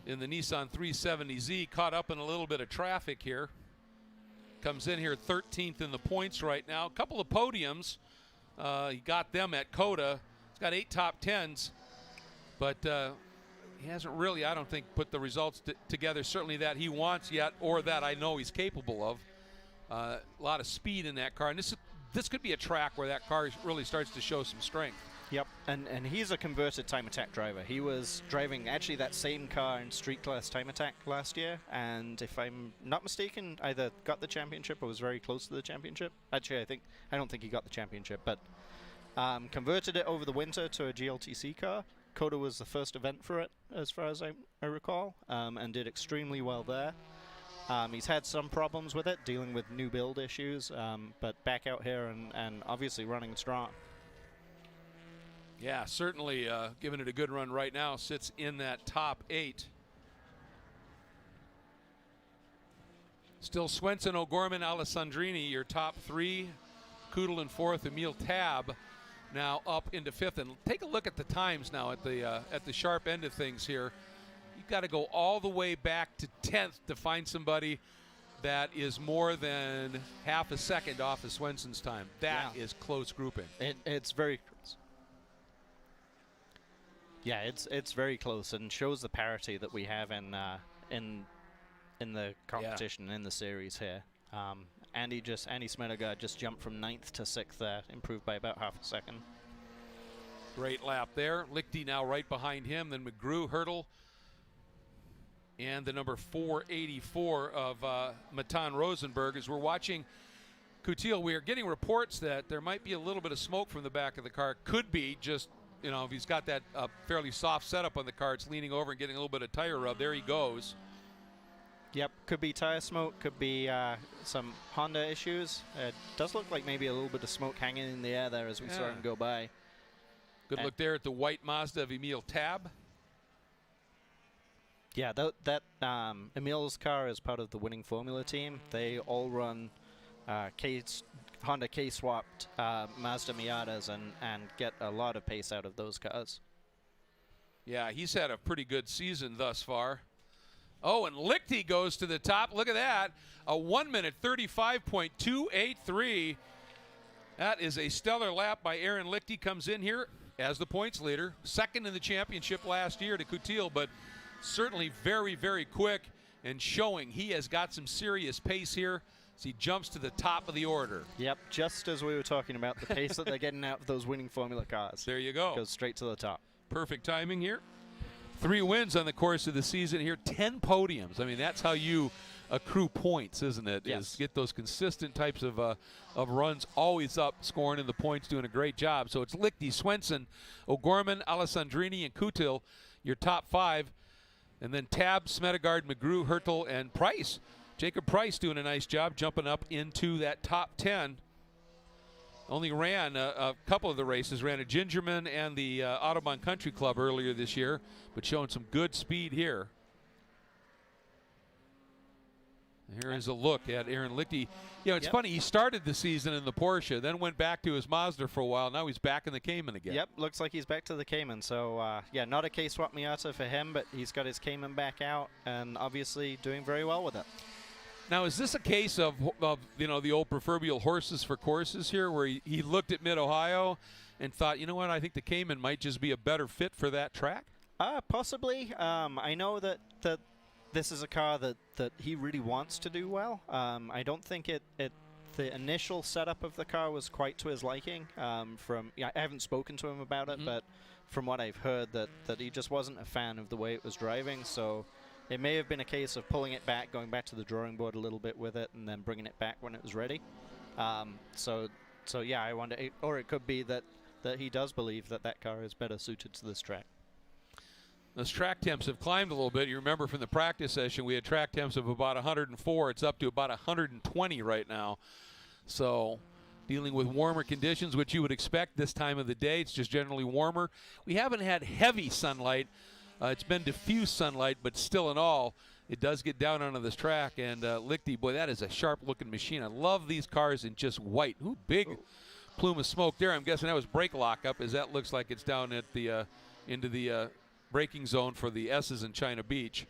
in the Nissan 370Z caught up in a little bit of traffic here. Comes in here 13th in the points right now. A couple of podiums. He got them at COTA. He's got 8 top 10s, but he hasn't really, I don't think, put the results together, certainly that he wants yet, or that I know he's capable of. A lot of speed in that car, and this could be a track where that car really starts to show some strength. Yep, and he's a converted time attack driver. He was driving actually that same car in street class time attack last year, and if I'm not mistaken, either got the championship or was very close to the championship. Actually, I don't think he got the championship, but converted it over the winter to a GLTC car. COTA was the first event for it, as far as I recall, and did extremely well there. He's had some problems with it, dealing with new build issues, but back out here and obviously running strong. Yeah, certainly giving it a good run right now. Sits in that top 8. Still Swenson, O'Gorman, Alessandrini, your top 3. Kudel in 4th, Emil Tab now up into 5th. And take a look at the times now at the sharp end of things here. You've got to go all the way back to 10th to find somebody that is more than half a second off of Swenson's time. That is close grouping. It's very close. Yeah, it's very close and shows the parity that we have in the competition, in the series here. Andy Smedergaard just jumped from 9th to 6th there, improved by about half a second. Great lap there. Lichty now right behind him, then McGrew, Hurdle, and the number 484 of Matan Rosenberg. As we're watching Coutil, we are getting reports that there might be a little bit of smoke from the back of the car. Could be just, if he's got that fairly soft setup on the car, it's leaning over and getting a little bit of tire rub. There he goes. Yep, could be tire smoke, could be some Honda issues. It does look like maybe a little bit of smoke hanging in the air there as we saw him go by. Good look there at the white Mazda of Emil Tab. Yeah, that Emil's car is part of the winning formula team. They all run Honda K-swapped Mazda Miatas and get a lot of pace out of those cars. Yeah, he's had a pretty good season thus far. Oh, and Lichty goes to the top. Look at that. A 1 minute 35.283. That is a stellar lap by Aaron Lichty. Comes in here as the points leader. Second in the championship last year to Coutil, but certainly very, very quick and showing he has got some serious pace here as he jumps to the top of the order. Yep, just as we were talking about, the pace that they're getting out of those winning formula cars. There you go. Goes straight to the top. Perfect timing here. 3 wins on the course of the season here, 10 podiums. I mean, that's how you accrue points, isn't it? Yes. Is get those consistent types of runs, always up, scoring in the points, doing a great job. So it's Lichty, Swenson, O'Gorman, Alessandrini, and Coutil, your top 5. And then Tab, Smedergaard, McGrew, Hertel, and Price. Jacob Price doing a nice job jumping up into that top 10. Only ran a couple of the races, ran a Gingerman and the Audubon Country Club earlier this year, but showing some good speed here. Here is a look at Aaron Lichty. It's funny, he started the season in the Porsche, then went back to his Mazda for a while. Now he's back in the Cayman again. Yep, looks like he's back to the Cayman. So, not a K-swap Miata for him, but he's got his Cayman back out and obviously doing very well with it. Now, is this a case of the old proverbial horses for courses here, where he looked at Mid-Ohio and thought, you know what, I think the Cayman might just be a better fit for that track? Possibly. I know that this is a car that he really wants to do well. I don't think the initial setup of the car was quite to his liking. I haven't spoken to him about it, but from what I've heard, that he just wasn't a fan of the way it was driving. So it may have been a case of pulling it back, going back to the drawing board a little bit with it, and then bringing it back when it was ready. So yeah, I wonder, or it could be that he does believe that car is better suited to this track. Those track temps have climbed a little bit. You remember from the practice session, we had track temps of about 104. It's up to about 120 right now. So dealing with warmer conditions, which you would expect this time of the day. It's just generally warmer. We haven't had heavy sunlight. It's been diffuse sunlight, but still in all, it does get down onto this track. And Lichty, boy, that is a sharp-looking machine. I love these cars in just white. Ooh, big plume of smoke there. I'm guessing that was brake lockup, as that looks like it's down at the into the braking zone for the S's in China Beach.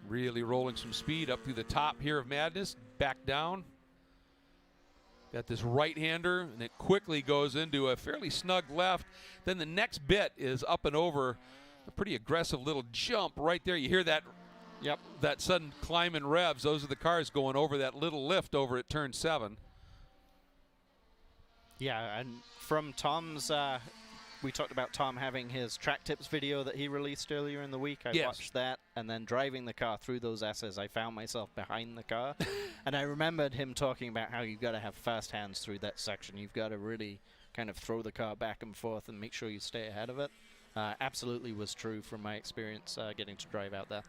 Really rolling some speed up through the top here of Madness, back down. Got this right-hander, and it quickly goes into a fairly snug left. Then the next bit is up and over a pretty aggressive little jump right there. You hear that? Yep. That sudden climb in revs. Those are the cars going over that little lift over at turn 7. Yeah, and from Tom's, we talked about Tom having his track tips video that he released earlier in the week. I watched that, and then driving the car through those S's, I found myself behind the car. And I remembered him talking about how you've got to have fast hands through that section. You've got to really kind of throw the car back and forth and make sure you stay ahead of it. Absolutely was true from my experience getting to drive out there.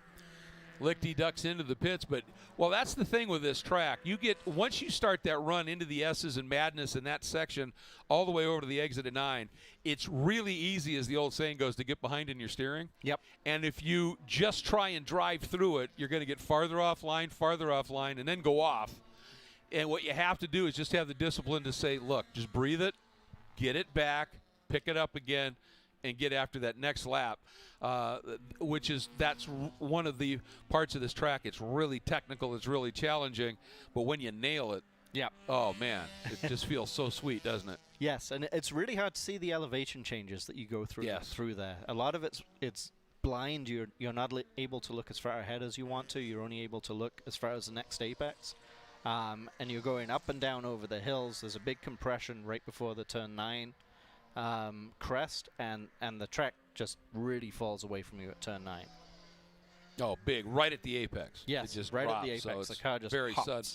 Lichty ducks into the pits, but, well, that's the thing with this track. You get, once you start that run into the S's and Madness in that section all the way over to the exit of 9, it's really easy, as the old saying goes, to get behind in your steering. Yep. And if you just try and drive through it, you're going to get farther offline, and then go off. And what you have to do is just have the discipline to say, look, just breathe it, get it back, pick it up again, and get after that next lap, that's one of the parts of this track. It's really technical, it's really challenging, but when you nail it, yeah, oh man, it just feels so sweet, doesn't it? Yes, and it's really hard to see the elevation changes that you go through through there. A lot of it's blind. You're not able to look as far ahead as you want to. You're only able to look as far as the next apex. And you're going up and down over the hills. There's a big compression right before the turn 9 crest, and the track just really falls away from you at turn 9. Oh, big, right at the apex. Yes, it just right drops, at the apex. So the car just very hops. sudden.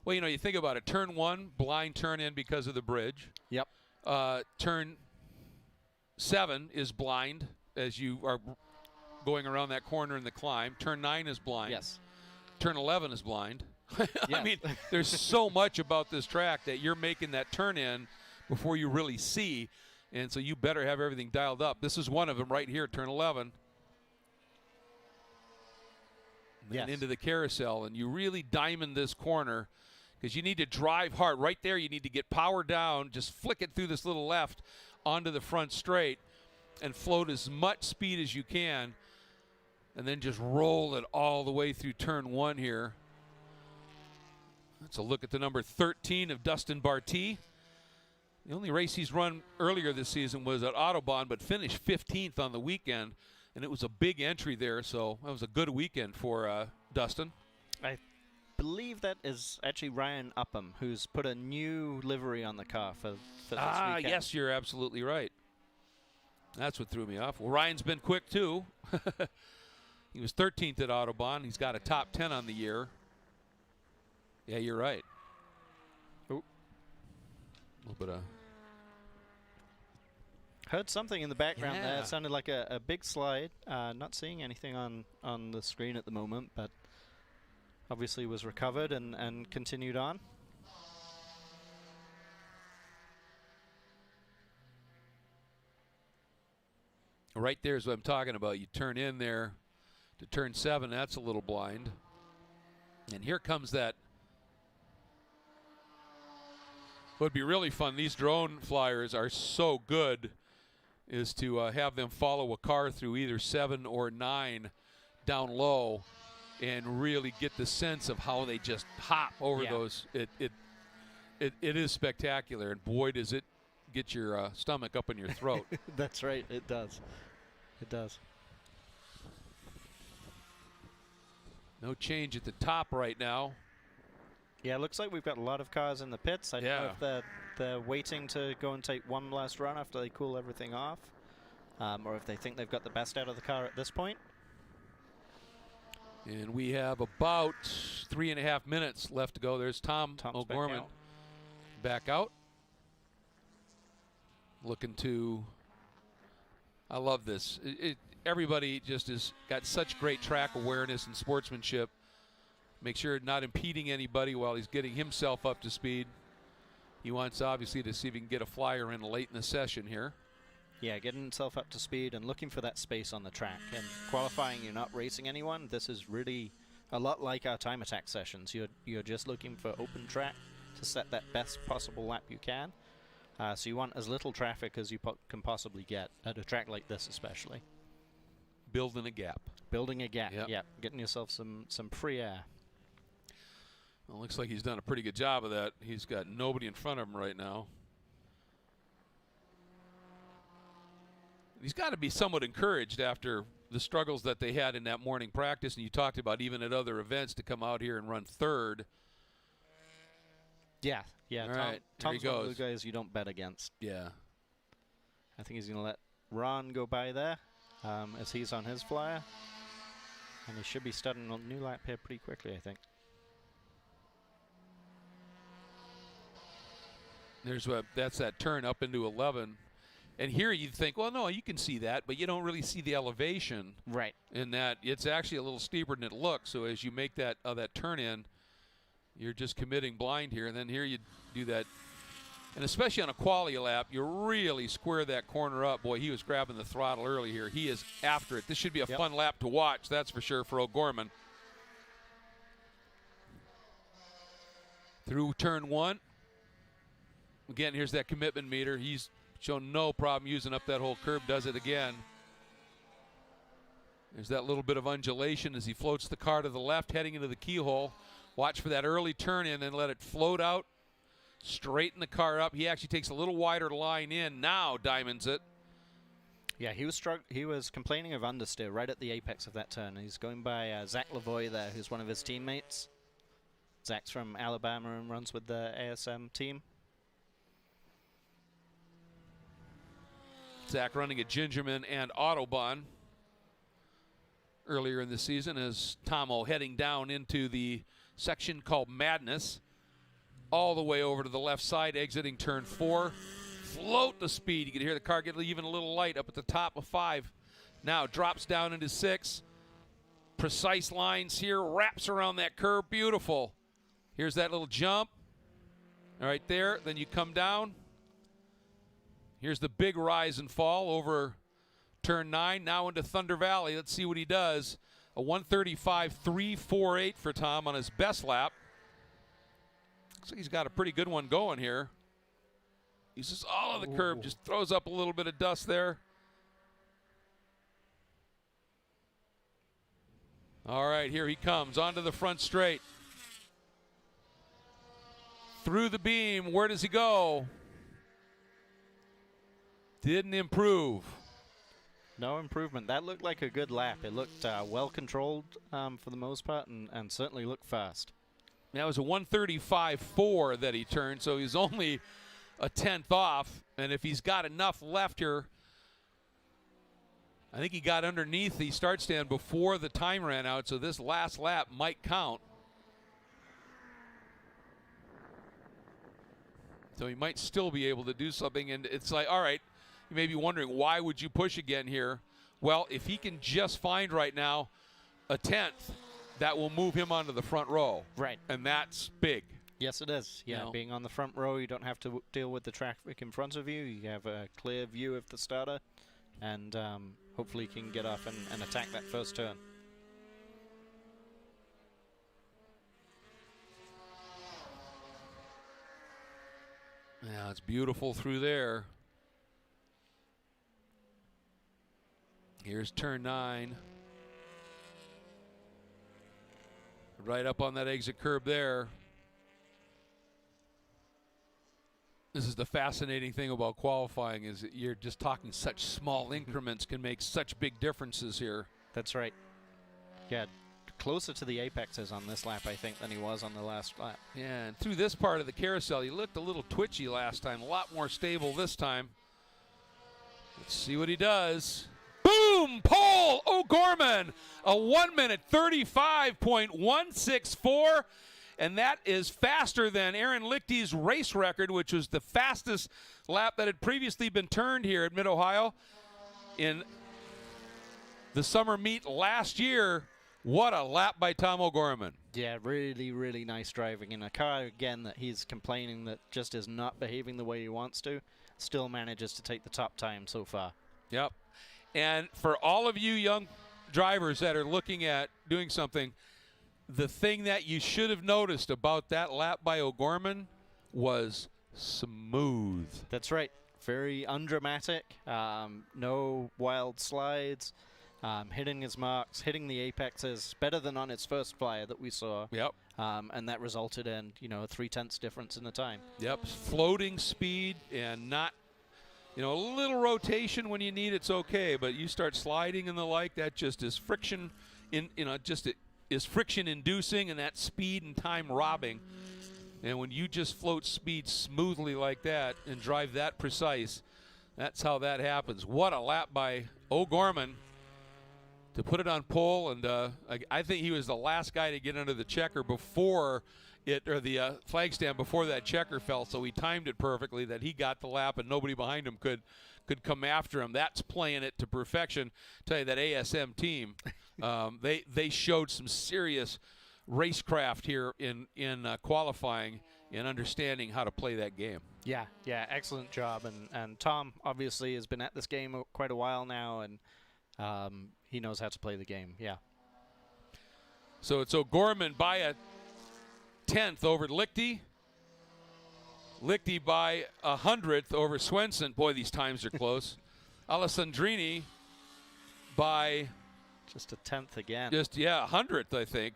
Well, you know, you think about it. Turn 1, blind turn in because of the bridge. Yep. Turn 7 is blind as you are going around that corner in the climb. Turn 9 is blind. Yes. Turn 11 is blind. Yes. I mean, there's so much about this track that you're making that turn in before you really see, and so you better have everything dialed up. This is one of them right here, turn 11. And into the carousel, and you really diamond this corner because you need to drive hard. Right there, you need to get power down, just flick it through this little left onto the front straight and float as much speed as you can, and then just roll it all the way through turn 1 here. Let's a look at the number 13 of Dustin Barty. The only race he's run earlier this season was at Autobahn, but finished 15th on the weekend, and it was a big entry there, so that was a good weekend for Dustin. I believe that is actually Ryan Upham, who's put a new livery on the car for this weekend. Yes, you're absolutely right. That's what threw me off. Well, Ryan's been quick, too. He was 13th at Autobahn. He's got a top 10 on the year. Yeah, you're right. Oh. A little bit of... Heard something in the background there. It sounded like a big slide. Not seeing anything on the screen at the moment, but obviously was recovered and continued on. Right there is what I'm talking about. You turn in there to turn 7. That's a little blind. And here comes that. What would be really fun, these drone flyers are so good, is to have them follow a car through either 7 or 9 down low and really get the sense of how they just hop over those. It is spectacular, and boy, does it get your stomach up in your throat. That's right, it does. It does. No change at the top right now. Yeah, it looks like we've got a lot of cars in the pits. I don't know if they're waiting to go and take one last run after they cool everything off, or if they think they've got the best out of the car at this point. And we have about 3.5 minutes left to go. There's Tom O'Gorman back out. Looking to, I love this. Everybody just has got such great track awareness and sportsmanship. Make sure not impeding anybody while he's getting himself up to speed. He wants, obviously, to see if he can get a flyer in late in the session here. Yeah, getting himself up to speed and looking for that space on the track. And qualifying, you're not racing anyone. This is really a lot like our time attack sessions. You're just looking for open track to set that best possible lap you can. So you want as little traffic as you can possibly get at a track like this, especially. Building a gap. Building a gap. Yep. Getting yourself some free air. Well, looks like he's done a pretty good job of that. He's got nobody in front of him right now. He's got to be somewhat encouraged after the struggles that they had in that morning practice, and you talked about even at other events, to come out here and run third. Yeah. All right, Tom's here he one of goes. the guys you don't bet against. Yeah. I think he's going to let Ron go by there as he's on his flyer. And he should be starting a new lap here pretty quickly, I think. That's that turn up into 11. And here you'd think, well, no, you can see that, but you don't really see the elevation. Right. In that it's actually a little steeper than it looks. So as you make that turn in, you're just committing blind here. And then here you do that. And especially on a quali lap, you really square that corner up. Boy, he was grabbing the throttle early here. He is after it. This should be a fun lap to watch, that's for sure, for O'Gorman. Through turn 1. Again, here's that commitment meter. He's shown no problem using up that whole curb, does it again. There's that little bit of undulation as he floats the car to the left, heading into the keyhole. Watch for that early turn in and let it float out. Straighten the car up. He actually takes a little wider line in. Now diamonds it. Yeah, he was complaining of understeer right at the apex of that turn. He's going by Zach Lavoie there, who's one of his teammates. Zach's from Alabama and runs with the ASM team. Zach running at Gingerman and Autobahn earlier in the season, as Tomo heading down into the section called Madness, all the way over to the left side, exiting turn 4. Float the speed. You can hear the car get even a little light up at the top of 5. Now drops down into 6. Precise lines here, wraps around that curve. Beautiful. Here's that little jump. All right there. Then you come down. Here's the big rise and fall over turn 9, now into Thunder Valley. Let's see what he does. A 1:35.348 for Tom on his best lap. Looks like he's got a pretty good one going here. He's just all of the curb, just throws up a little bit of dust there. All right, here he comes onto the front straight. Through the beam, where does he go? Didn't improve. No improvement. That looked like a good lap. It looked well controlled for the most part, and certainly looked fast. That was a 1:35.4 that he turned, so he's only a 10th off. And if he's got enough left here, I think he got underneath the start stand before the time ran out, so this last lap might count. So he might still be able to do something, and it's like, all right, you may be wondering, why would you push again here? Well, if he can just find right now a 10th, that will move him onto the front row. Right. And that's big. Yes, it is. Yeah, You know? being on the front row, you don't have to deal with the traffic in front of you. You have a clear view of the starter, and hopefully you can get off and attack that first turn. Yeah, it's beautiful through there. Here's turn 9. Right up on that exit curb there. This is the fascinating thing about qualifying, is that you're just talking such small increments can make such big differences here. That's right. Yeah, closer to the apexes on this lap, I think, than he was on the last lap. Yeah, and through this part of the carousel, he looked a little twitchy last time, a lot more stable this time. Let's see what he does. Boom! Pole! O'Gorman! A 1:35.164. And that is faster than Aaron Lichty's race record, which was the fastest lap that had previously been turned here at Mid-Ohio in the summer meet last year. What a lap by Tom O'Gorman. Yeah, really, really nice driving in a car, again, that he's complaining that just is not behaving the way he wants to. Still manages to take the top time so far. Yep. And for all of you young drivers that are looking at doing something, the thing that you should have noticed about that lap by O'Gorman was smooth. That's right. Very undramatic. No wild slides. Hitting his marks, hitting the apexes better than on his first flyer that we saw. Yep. And that resulted in, a 0.3 difference in the time. Yep. Floating speed and not, a little rotation when you need it's okay, but you start sliding and the like, that just is friction is friction inducing, and that speed and time robbing. And when you just float speed smoothly like that and drive that precise, that's how that happens. What a lap by O'Gorman to put it on pole, and I think he was the last guy to get under the checker before the flag stand before that checker fell, so he timed it perfectly that he got the lap and nobody behind him could come after him. That's playing it to perfection. Tell you, that ASM team, they showed some serious racecraft here in qualifying and understanding how to play that game. Yeah, excellent job. And Tom obviously has been at this game quite a while now, and he knows how to play the game. Yeah. So it's O'Gorman by a 10th over Lichty. Lichty by 100th over Swenson. Boy, these times are close. Alessandrini by just a 10th again. 100th, I think.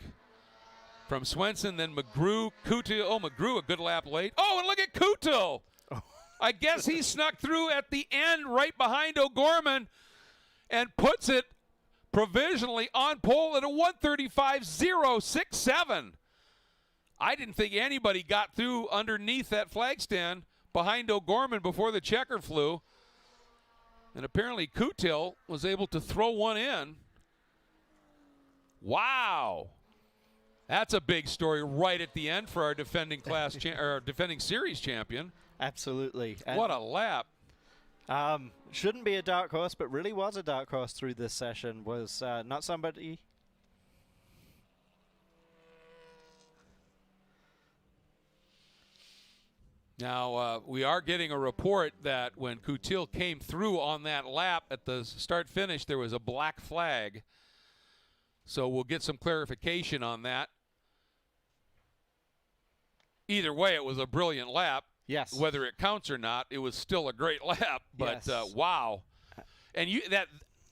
From Swenson, then McGrew, Kutil. Oh, McGrew, a good lap late. Oh, and look at Kutil. Oh. I guess he snuck through at the end right behind O'Gorman and puts it provisionally on pole at a 1:35.067. I didn't think anybody got through underneath that flag stand behind O'Gorman before the checker flew. And apparently Kutil was able to throw one in. Wow. That's a big story right at the end for our defending defending series champion. Absolutely. What a lap. Shouldn't be a dark horse, but really was a dark horse through this session. Was not somebody. Now, we are getting a report that when Kutil came through on that lap at the start-finish, there was a black flag. So we'll get some clarification on that. Either way, it was a brilliant lap. Yes. Whether it counts or not, it was still a great lap. But, yes. Wow. And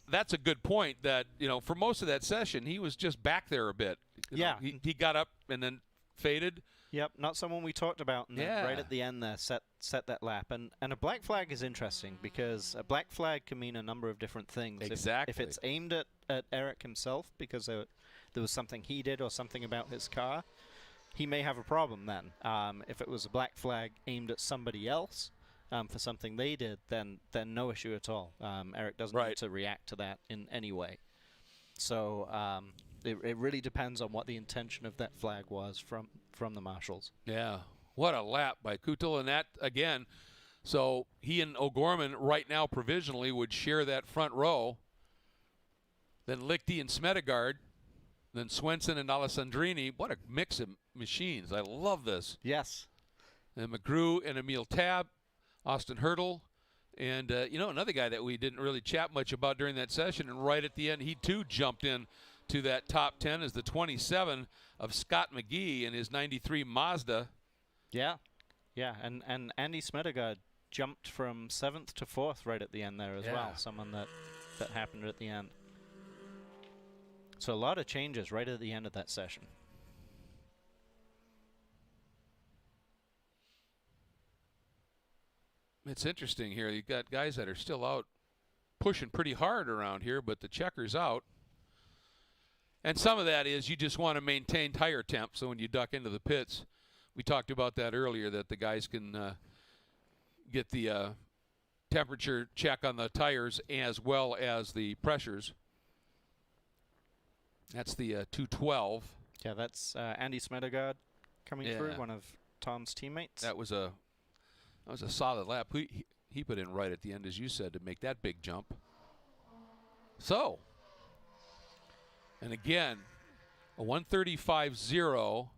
that's a good point that, for most of that session, he was just back there a bit. He got up and then faded. Yep, not someone we talked about. And then right at the end there, set that lap. And a black flag is interesting because a black flag can mean a number of different things. Exactly. If it's aimed at Eric himself because there was something he did or something about his car, he may have a problem then. If it was a black flag aimed at somebody else for something they did, then no issue at all. Eric doesn't need to react to that in any way. So it really depends on what the intention of that flag was from the marshals. Yeah, what a lap by Kutil. And that, again, so he and O'Gorman right now provisionally would share that front row. Then Lichty and Smedegaard. Then Swenson and Alessandrini. What a mix of machines. I love this. Yes. And McGrew and Emil Tab, Austin Hurdle. And, another guy that we didn't really chat much about during that session, and right at the end, he too jumped in to that top 10 is the 27 of Scott McGee in his 93 Mazda. Yeah. And Andy Smedegaard jumped from 7th to 4th right at the end there as well. Someone that happened at the end. So a lot of changes right at the end of that session. It's interesting here. You've got guys that are still out pushing pretty hard around here, but the checker's out. And some of that is you just want to maintain tire temp, so when you duck into the pits, we talked about that earlier, that the guys can get the temperature check on the tires as well as the pressures. That's the 212. Yeah, that's Andy Smedegaard coming through, one of Tom's teammates. That was a solid lap. He put in right at the end, as you said, to make that big jump. So, and again, a 135.0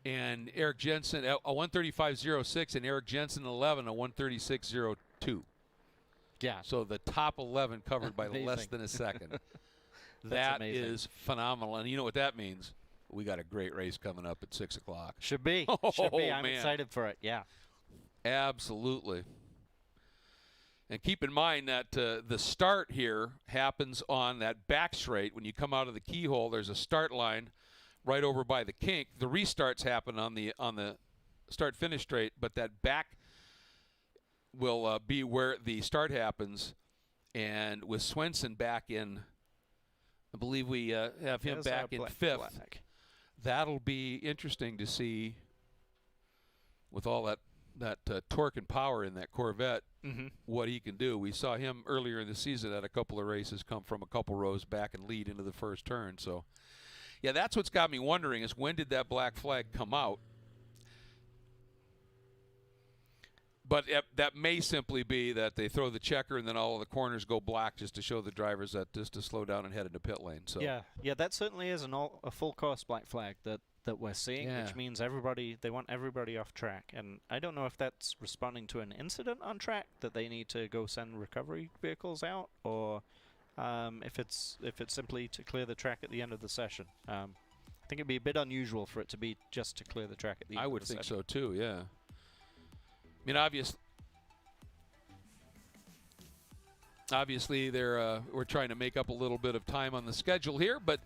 and Eric Jensen, a 135.06 and Eric Jensen 11, a 136.02. Yeah. So the top 11 covered by less than a second. That is phenomenal. And you know what that means? We got a great race coming up at 6 o'clock. Should be. Oh, Should be. I'm man. excited for it. Yeah. Absolutely. And keep in mind that the start here happens on that back straight. When you come out of the keyhole, there's a start line right over by the kink. The restarts happen on the start-finish straight, but that back will be where the start happens. And with Swenson back in, I believe we have him back in fifth. That'll be interesting to see with all that torque and power in that Corvette, what he can do. We saw him earlier in the season at a couple of races come from a couple rows back and lead into the first turn. So, yeah, that's what's got me wondering is when did that black flag come out? But that may simply be that they throw the checker and then all of the corners go black just to show the drivers that just to slow down and head into pit lane. So yeah, that certainly is a full course black flag that we're seeing, which means they want everybody off track. And I don't know if that's responding to an incident on track that they need to go send recovery vehicles out, or if it's simply to clear the track at the end of the session. I think it'd be a bit unusual for it to be just to clear the track at the end of the session. I would think so too, yeah. I mean, obviously we're trying to make up a little bit of time on the schedule here, but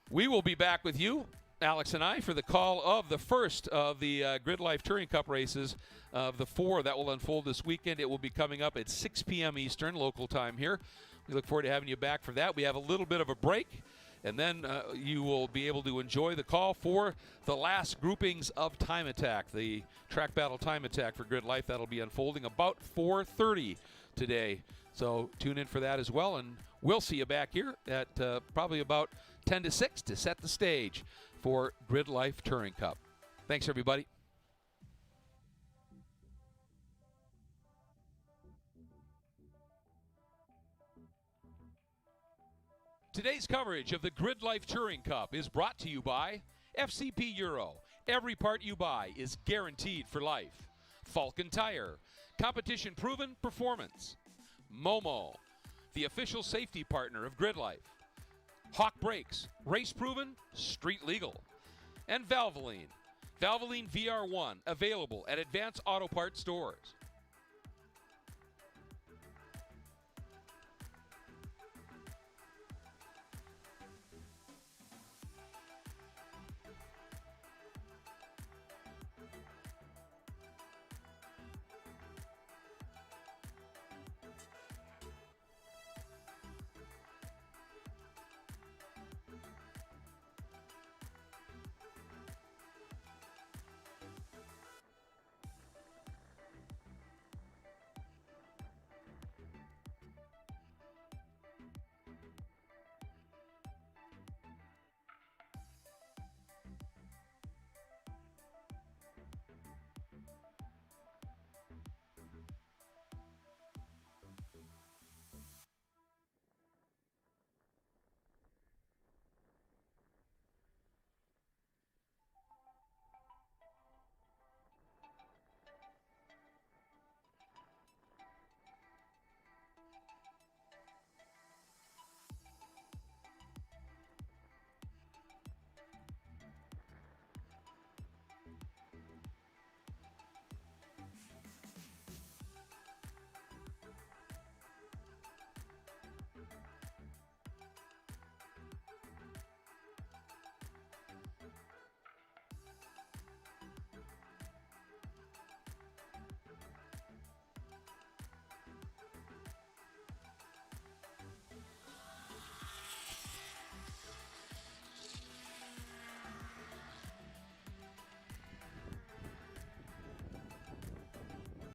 we will be back with you, Alex and I, for the call of the first of the GRIDLIFE Touring Cup races of the 4 that will unfold this weekend. It will be coming up at 6 p.m. Eastern local time here. We look forward to having you back for that. We have a little bit of a break, and then you will be able to enjoy the call for the last groupings of Time Attack, the track battle Time Attack for GRIDLIFE. That'll be unfolding about 4:30 today. So tune in for that as well, and we'll see you back here at probably about 10 to 6 to set the stage for GRIDLIFE Touring Cup. Thanks, everybody. Today's coverage of the GRIDLIFE Touring Cup is brought to you by FCP Euro. Every part you buy is guaranteed for life. Falken Tire, competition-proven performance. MOMO, the official safety partner of GRIDLIFE. Hawk Brakes, race-proven, street-legal. And Valvoline, Valvoline VR1, available at Advanced Auto Parts stores.